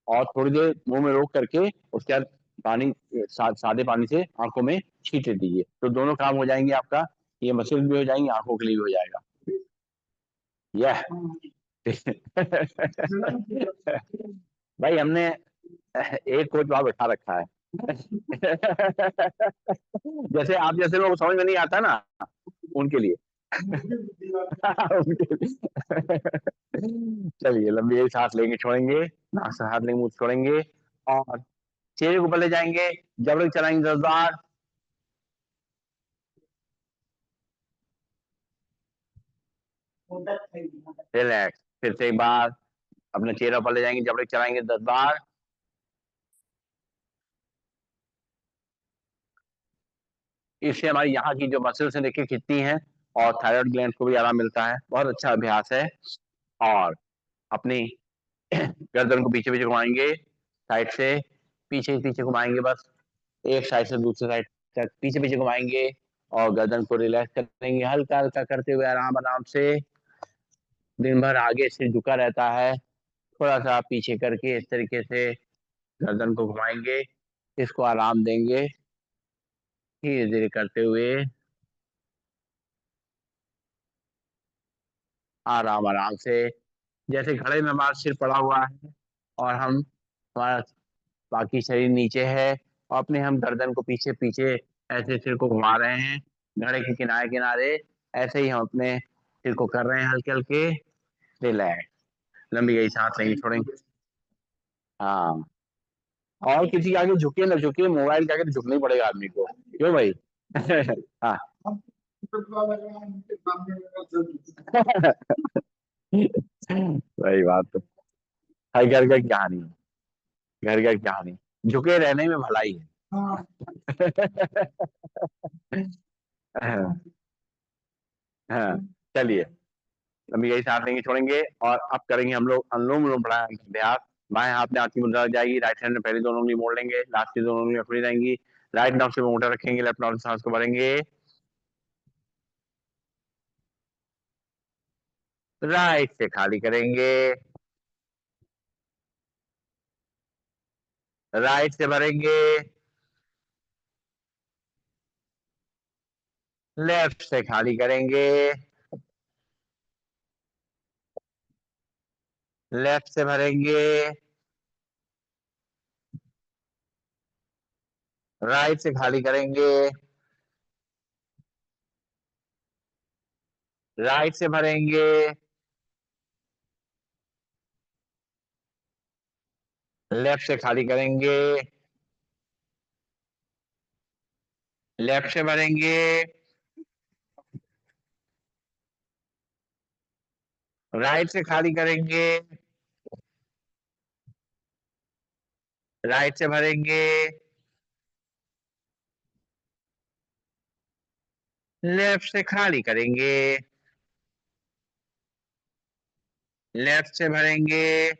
और थोड़ी देर मुंह में रोक करके उसके बाद पानी, सादे पानी से आंखों में छींट दीजिए, तो दोनों काम हो जाएंगे आपका। ये मसल भी हो जाएंगे, आंखों के लिए भी हो जाएगा। यह भाई हमने एक कोच वहां बैठा रखा है। जैसे आप जैसे लोग समझ में नहीं आता ना, उनके लिए। उनके लिए। चलिए लंबी एक सांस लेंगे, छोड़ेंगे, नाक से हाथ लेंगे, मुंह से छोड़ेंगे, और चेहरे को ऊपर ले जाएंगे, जबड़े को चलाएंगे 10 बार। रिलैक्स। फिर से एक बार अपने चेहरे ऊपर ले जाएंगे, जबड़े को चलाएंगे 10 बार। इससे हमारी यहाँ की जो मसल्स हैं देखिए कितनी हैं, और थायराइड ग्लैंड को भी आराम मिलता है। बहुत अच्छा अभ्यास है। और अपनी गर्दन को पीछे पीछे घुमाएंगे, साइड से पीछे पीछे घुमाएंगे बस, एक साइड से दूसरे साइड तक पीछे पीछे घुमाएंगे, और गर्दन को रिलैक्स करेंगे हल्का हल्का करते हुए, आराम आराम से। दिन भर आगे से झुका रहता है, थोड़ा सा पीछे करके इस तरीके से गर्दन को घुमाएंगे, इसको आराम देंगे धीरे धीरे करते हुए, आराम आराम से। जैसे घड़े में हमारा सिर पड़ा हुआ है, और हम हमारा बाकी शरीर नीचे है, और अपने हम गर्दन को पीछे पीछे ऐसे सिर को घुमा रहे हैं घड़े के किनारे किनारे। ऐसे ही हम अपने सिर को कर रहे हैं हल्के हल्के। रिलैक्स। लंबी गई सांस लेंगे, छोड़ेंगे। हाँ। और किसी के आगे झुके ना झुके, मोबाइल के आगे तो झुकना ही पड़ेगा आदमी को, क्यों भाई? हाँ। वही बात तो है, घर घर की कहानी है। घर घर की कहानी, झुके रहने में भलाई है। हाँ। हाँ। चलिए लंबी गई सांस लेंगे, छोड़ेंगे, और अब करेंगे हम लोग अनुलोम विलोम प्राणायाम का अभ्यास। बाएं हाथ में आंख की मुद्रा लग जाएगी, राइट हैंड में पहली दोनों उंगली मोड़ लेंगे, लास्ट की दोनों उंगलियां खुली रहेंगी। राइट नॉब से मोटा रखेंगे, लेफ्ट नॉब से सांस को भरेंगे। राइट से खाली करेंगे, राइट से भरेंगे, लेफ्ट से खाली करेंगे, लेफ्ट से भरेंगे, राइट से खाली करेंगे, राइट से भरेंगे, लेफ्ट से खाली करेंगे, लेफ्ट से भरेंगे, राइट से खाली करेंगे, राइट से भरेंगे, लेफ्ट से खाली करेंगे, लेफ्ट से भरेंगे,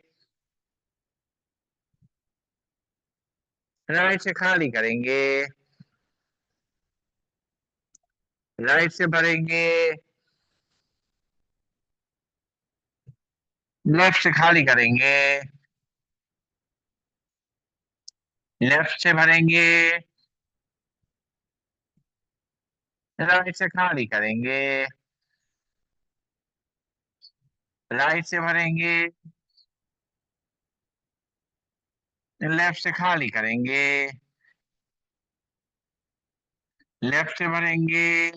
राइट से खाली करेंगे, राइट से भरेंगे, लेफ्ट से खाली करेंगे, लेफ्ट से भरेंगे, राइट से खाली करेंगे, राइट से भरेंगे, लेफ्ट से खाली करेंगे, लेफ्ट से भरेंगे,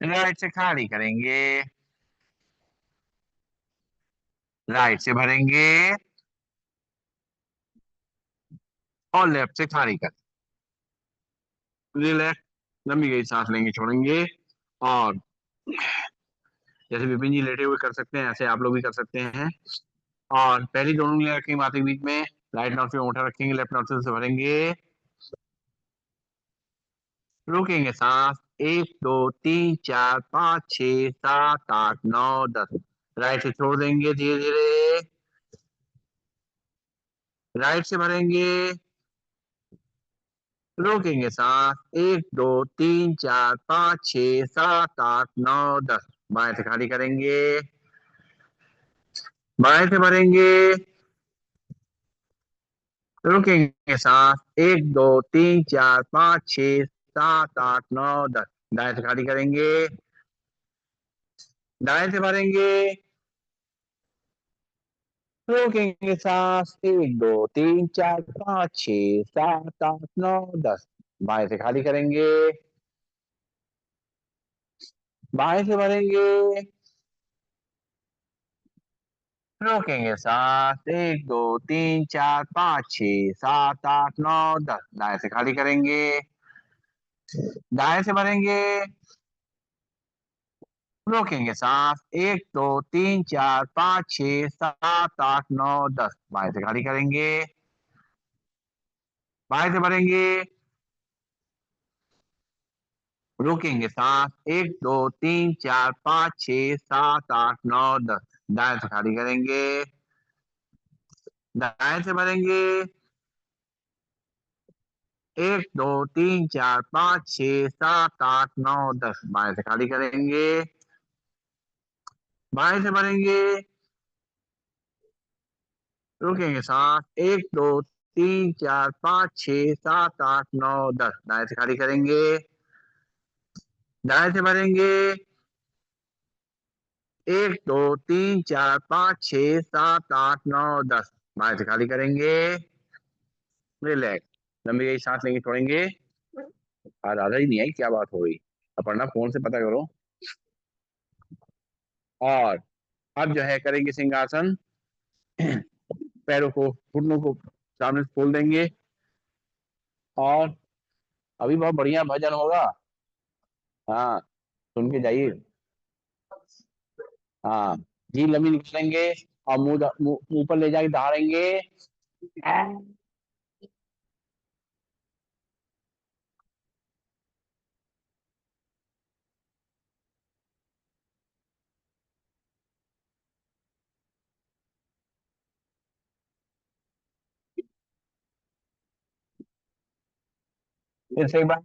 राइट से खाली करेंगे, राइट से भरेंगे और लेफ्ट से खाली कर। रिलैक्स, लंबी गई सांस लेंगे, छोड़ेंगे। और जैसे विपिन जी लेटे हुए कर सकते हैं, ऐसे आप लोग भी कर सकते हैं। और पहली दोनों उंगलियां रखेंगे माथे के बीच में, राइट नॉट पे अंगूठा रखेंगे, लेफ्ट नॉट से भरेंगे, रोकेंगे सांस। 1 2 3 4 5 6 7 8 9 10। राइट से छोड़ देंगे धीरे धीरे, राइट से भरेंगे, रोकेंगे सांस। 1 2 3 4 5 6 7 8 9 10। बाएं से खाली करेंगे, बाएं से भरेंगे, रुकेंगे सांस। 1 2 3 4 5 6 7 8 9 10। दाएं से खाली करेंगे, दाएं से भरेंगे, रोकेंगे सांस। 1 2 3 4 5 6 7 8 9 10। बाएं से खाली करेंगे, बाएं से भरेंगे, रोकेंगे सांस। 1 2 3 4 5 6 7 8 9 10। दाएं से खाली करेंगे, दाएं से भरेंगे, रोकेंगे सांस। 1 2 3 4 5 6 7 8 9 10। बाएं से खाली करेंगे, बाएं से भरेंगे, रोकेंगे सांस। 1 2 3 4 5 6 7 8 9 10। दाएं से खाली करेंगे, दाएं से भरेंगे, 1 2 3 4 5 6 7 8 9 10। बाएं से खाली करेंगे, बाएं से भरेंगे, रुकेंगे सांस। 1 2 3 4 5 6 7 8 9 10। दाएं से खाली करेंगे, दाएं से भरेंगे, 1 2 3 4 5 6 7 8 9 10। बाएं से खाली करेंगे, रिलैक्स, लंबी गई सांस लेंगे, छोड़ेंगे। आज आधा ही नहीं आई, क्या बात हो गई? अपना फोन से पता करो। और अब जो है करेंगे सिंहासन। पैरों को, घुटनों को सामने से खोल देंगे। और अभी बहुत बढ़िया भजन होगा। हाँ, सुन के जाइए। हाँ, जी लंबी निकालेंगे और मुंह ऊपर ले जाके दहाड़ेंगे। फिर से एक बार।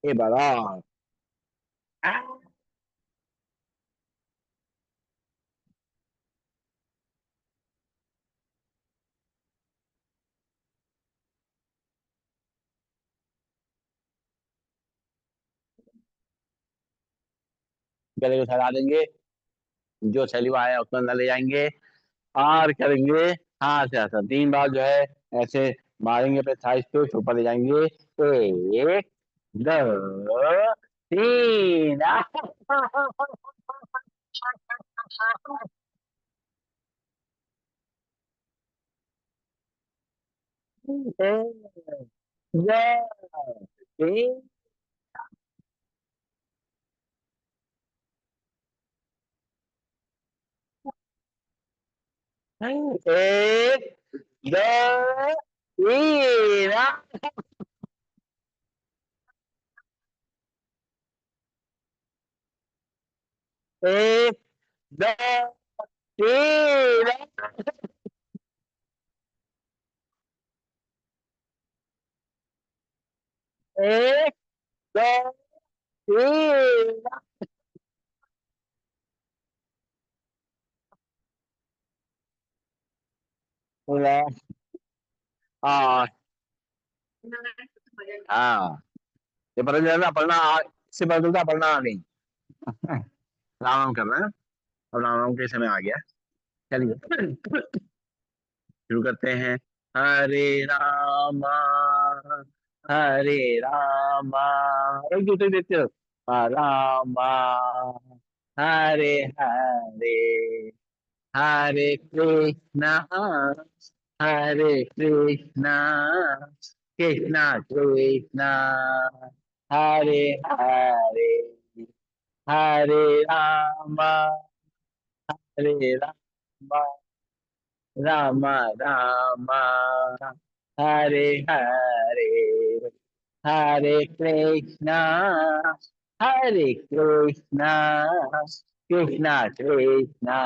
एक बार और। गले को सजा देंगे, जो सलीवा है उतना अंदर ले जाएंगे। और करेंगे हाँ से ऐसा 3 बार जो है ऐसे मारेंगे अपने थाइस पे, ऊपर ले जाएंगे। एक, दो, तीन। एक, दो, तीन। एक, दो, तीन। एक, दो, तीन। एक, दो, तीन। हाँ हाँ, ये पता चला पढ़ना इससे पता चलता पढ़ना नहीं। राम राम कर रहे हैं। अब राम राम के समय आ गया। चलिए शुरू करते हैं। हरे रामा, हरे रामा। एक दूसरे देते हो। रामा, हरे हरे, हरे कृष्णा, हरे कृष्णा, कृष्णा कृष्णा, हरे हरे, हरे रामा, हरे रामा, राम राम, हरे हरे, हरे कृष्णा, हरे कृष्णा, कृष्णा कृष्णा,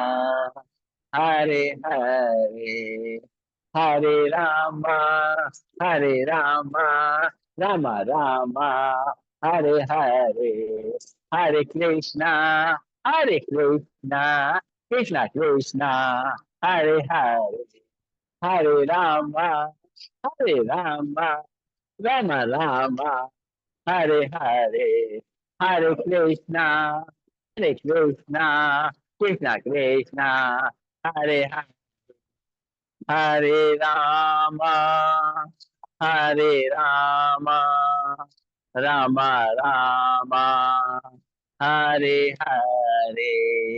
हरे हरे, हरे राम, हरे राम, राम राम, हरे हरे, हरे कृष्णा, हरे कृष्णा, कृष्णा कृष्णा, हरे हरे, हरे राम, हरे राम, राम राम, हरे हरे, हरे कृष्णा, हरे कृष्णा, कृष्णा कृष्णा, हरे हरे, हरे राम, हरे राम, राम राम, हरे हरे,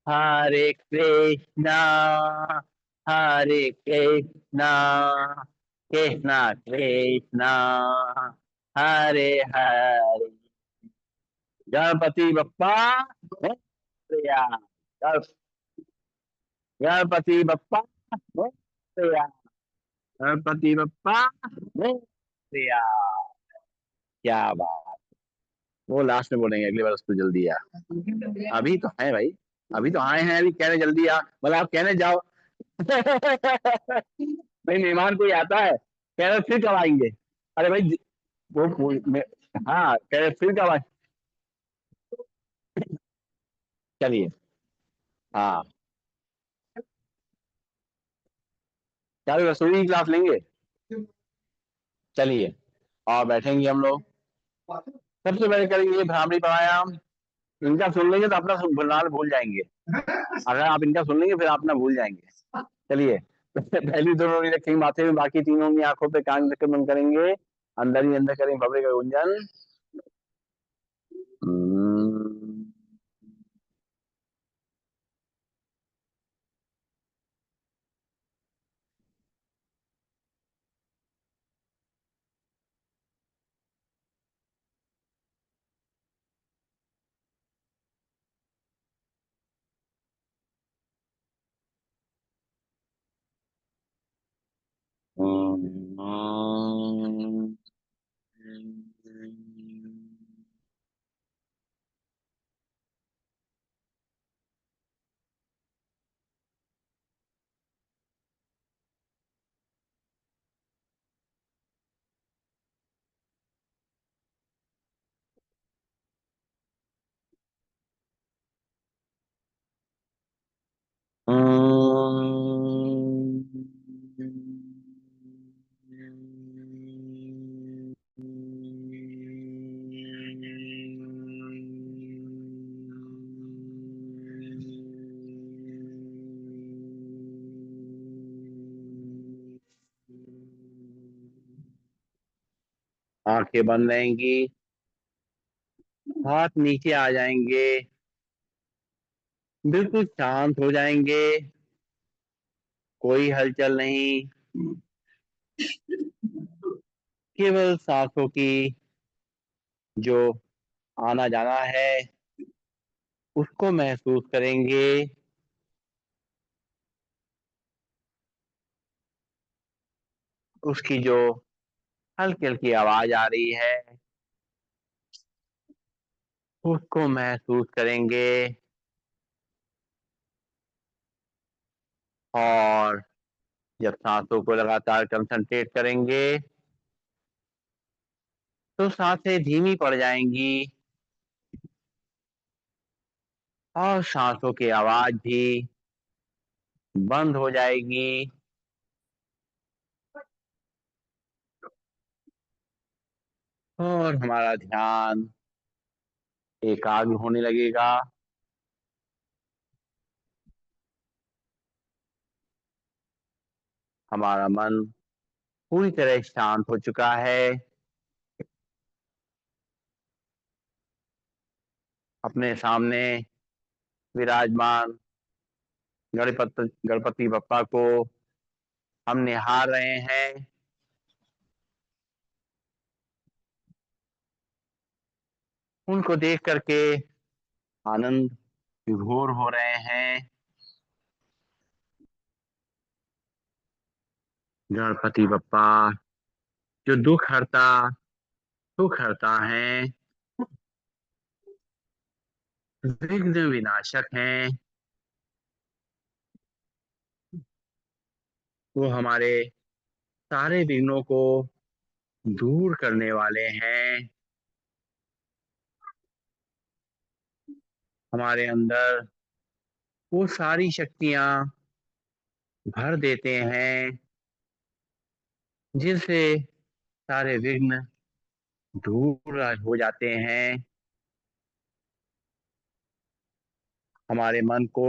हरे कृष्णा, हरे कृष्णा, कृष्णा कृष्णा, हरे हरे, गणपति बप्पा मोरया, गण- गणपति बप्पा मोरया, गणपति बप्पा मोरया। क्या बात। वो लास्ट में बोलेंगे, अगली बार उसको जल्दी आ। अभी तो है भाई, अभी तो आए हैं, अभी कह रहे जल्दी आ, मतलब आप कहने जाओ। भाई मेहमान कोई आता है, कह रहे फिर कब आएंगे। अरे भाई हाँ कह रहे फिर कब आए। चलिए। हाँ, क्या रसोई की क्लास लेंगे। चलिए, और बैठेंगे हम लोग। सबसे पहले करेंगे भ्रामरी प्राणायाम। इनका सुन लेंगे तो अपना बुलाना भूल जाएंगे। अगर आप इनका सुन लेंगे फिर अपना भूल जाएंगे। चलिए। पहली दोनों उंगली रखेंगे माथे में, बाकी तीनों उंगली आंखों पे, कान रख के बंद करेंगे। अंदर ही अंदर करेंगे भव्य का गुंजन। हम्म। आंखें बंद रहेंगी, हाथ नीचे आ जाएंगे, बिल्कुल शांत हो जाएंगे, कोई हलचल नहीं, केवल सांसों की जो आना जाना है उसको महसूस करेंगे। उसकी जो हल्की हल्की आवाज आ रही है उसको महसूस करेंगे। और जब सांसों को लगातार कंसंट्रेट करेंगे तो सांसें धीमी पड़ जाएंगी और सांसों की आवाज भी बंद हो जाएगी। और हमारा ध्यान एकाग्र होने लगेगा। हमारा मन पूरी तरह शांत हो चुका है। अपने सामने विराजमान गणपति बप्पा को हम निहार रहे हैं। उनको देख करके आनंद विभोर हो रहे हैं। गणपति बप्पा जो दुख हरता सुख हरता है, विघ्न विनाशक हैं, वो हमारे सारे विघ्नों को दूर करने वाले हैं। हमारे अंदर वो सारी शक्तियां भर देते हैं जिनसे सारे विघ्न दूर हो जाते हैं। हमारे मन को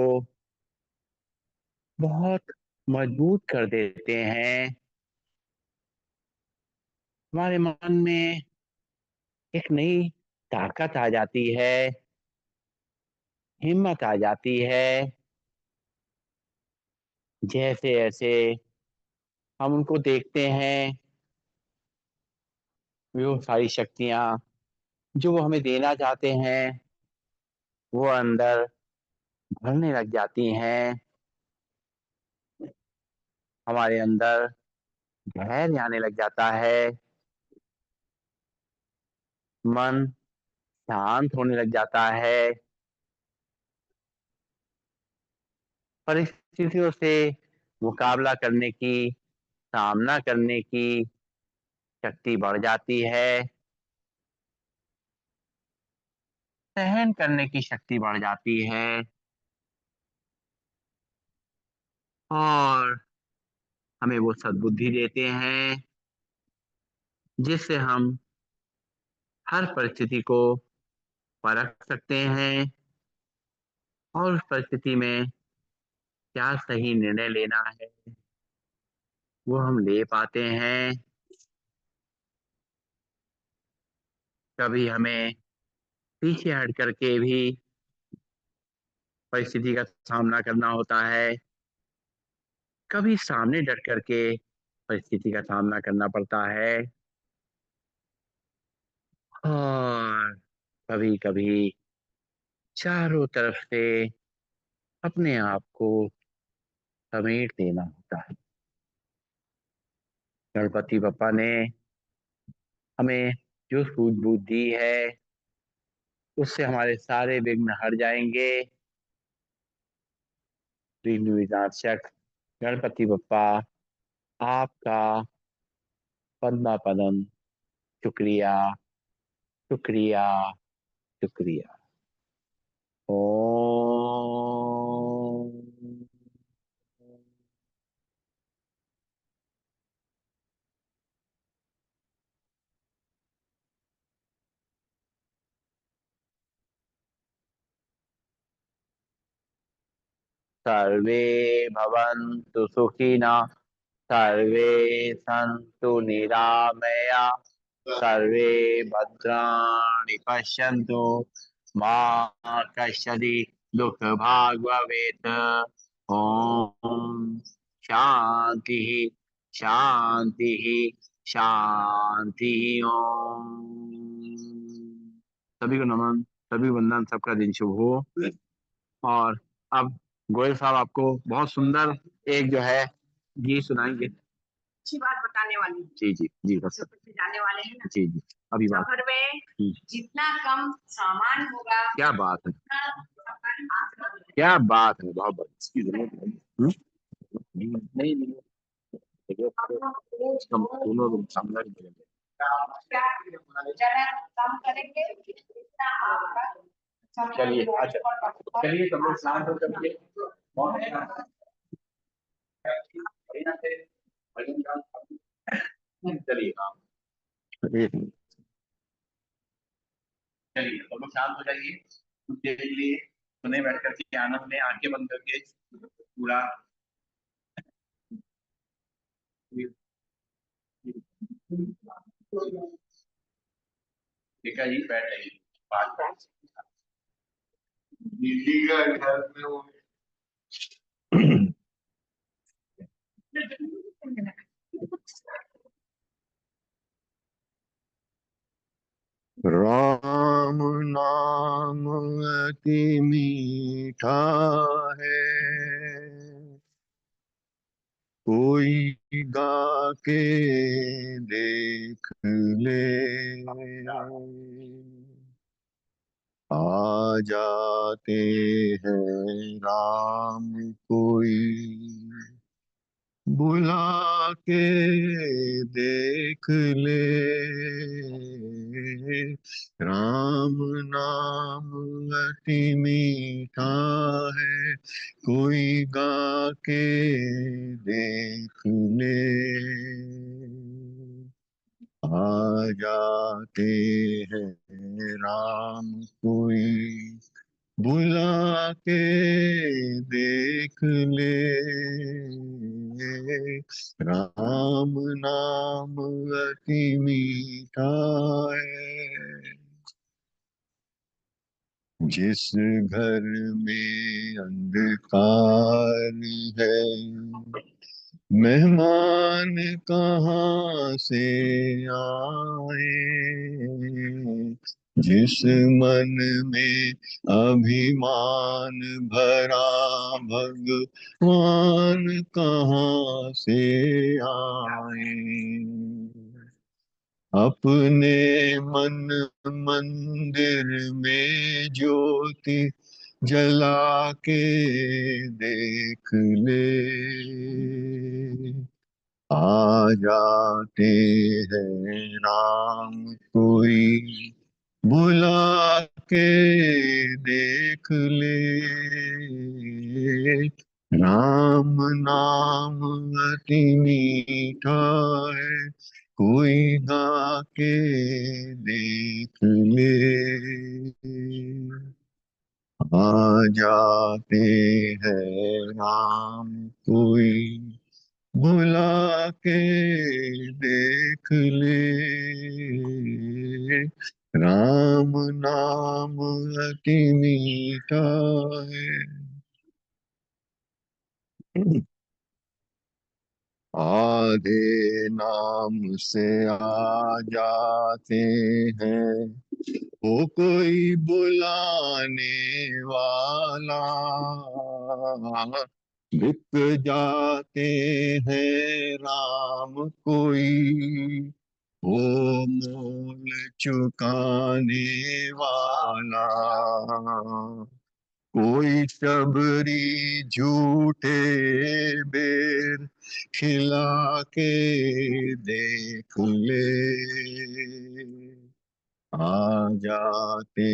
बहुत मजबूत कर देते हैं। हमारे मन में एक नई ताकत आ जाती है, हिम्मत आ जाती है। जैसे ऐसे हम उनको देखते हैं, वो सारी शक्तियां जो वो हमें देना चाहते हैं वो अंदर भरने लग जाती हैं। हमारे अंदर धैर्य आने लग जाता है, मन शांत होने लग जाता है, परिस्थितियों से मुकाबला करने की, सामना करने की शक्ति बढ़ जाती है, सहन करने की शक्ति बढ़ जाती है। और हमें वो सद्बुद्धि देते हैं जिससे हम हर परिस्थिति को परख सकते हैं और उस परिस्थिति में क्या सही निर्णय लेना है वो हम ले पाते हैं। कभी हमें पीछे हट करके भी परिस्थिति का सामना करना होता है, कभी सामने डट करके परिस्थिति का सामना करना पड़ता है, और कभी कभी चारों तरफ से अपने आप को समेट देना होता है। गणपति बप्पा ने हमें जो सूझबूझ दी है उससे हमारे सारे विघ्न हट जाएंगे। विघ्न विनाशक गणपति बप्पा आपका पद्मा पदम शुक्रिया, शुक्रिया, शुक्रिया। ओम। सर्वे भवन्तु सुखिनः, सर्वे सन्तु निरामया, सर्वे भद्राणि पश्यन्तु मा कश्चित् दुःखभाग् भवेत्। ओम शांति शांति शांति। ओम। सभी को नमन, सभी को वंदन, सबका दिन शुभ हो। और अब गोयल साहब आपको बहुत सुंदर एक जो है गीत सुनाएंगे। अच्छी बात बताने वाली। जी जी जी, बस जाने वाले हैं ना। जी जी, अभी बात सफर में जितना कम सामान होगा। क्या बात है, क्या बात है, बहुत बहुत इसकी जरूरत है। नहीं नहीं, हम दोनों लोग सामना नहीं करेंगे। कम करेंगे जितना आपका। चलिए अच्छा, चलिए सब लोग शांत हो करके चलिए हाँ। चलिए सब लोग शांत हो जाइए कुछ देर के लिए, सुने बैठ करके आनंद में आंखें बंद करके पूरा। ठीक है जी, बैठ जाइए। बात दीदी का घर में वो राम नाम अति मीठा है, कोई गा के देख ले। आ जाते हैं राम कोई, बुला के देख ले। राम नाम अति मीठा है, कोई गा के देख ले। आ जाते हैं राम कोई, बुला के देख ले। राम नाम अति मीठा है। जिस घर में अंधकार है, मेहमान कहाँ से आए। जिस मन में अभिमान भरा, भगवान कहाँ से आए। अपने मन मंदिर में ज्योति जला के देख ले। आ जाते हैं राम कोई, बुला के देख ले। राम नाम अति मीठा है, कोई गा के देख ले। आ जाते हैं राम कोई, बुला के देख ले। राम नाम अति मीठा है। आधे नाम से आ जाते हैं, वो कोई बुलाने वाला। बिक जाते हैं राम कोई, वो मोल चुकाने वाला। कोई शबरी झूठे बेर खिला के देख ले। आ जाते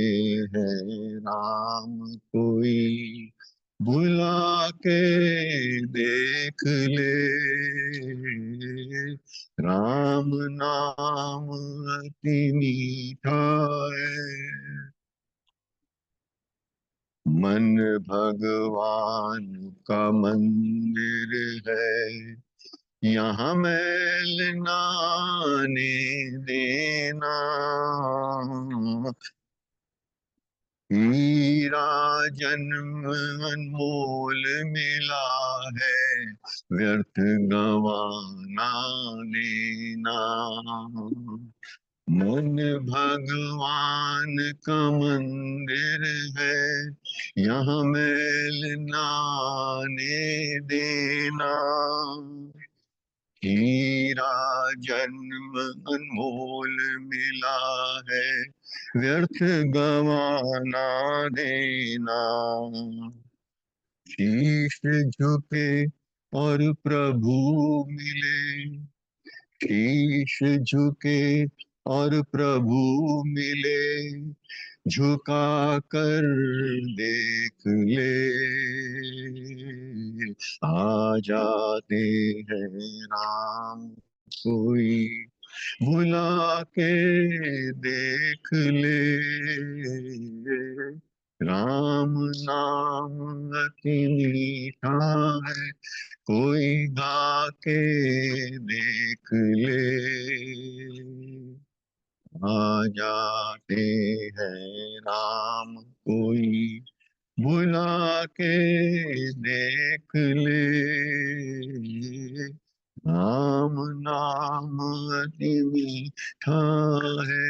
हैं राम कोई, बुला के देख ले। राम नाम अति मीठा है। मन भगवान का मंदिर है, यहाँ मैल न आने देना, हीरा जन्म अनमोल मिला है, व्यर्थ गवाना देना। मन भगवान का मंदिर है, यहाँ मैल न आने देना, हीरा जन्म अनमोल मिला है, व्यर्थ गवाना देना। शीश झुके और प्रभु मिले, शीश झुके और प्रभु मिले, झुका कर देख ले, आ जाते हैं राम कोई, बुला के देख ले, राम नाम अति मीठा है, कोई गा के देख ले, आ जाते हैं राम कोई, बुला के देख ले, राम नाम अति मीठा है।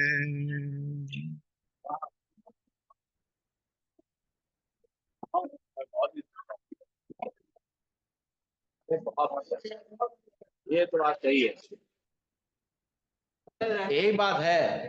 ये तो बात सही है। एक बात है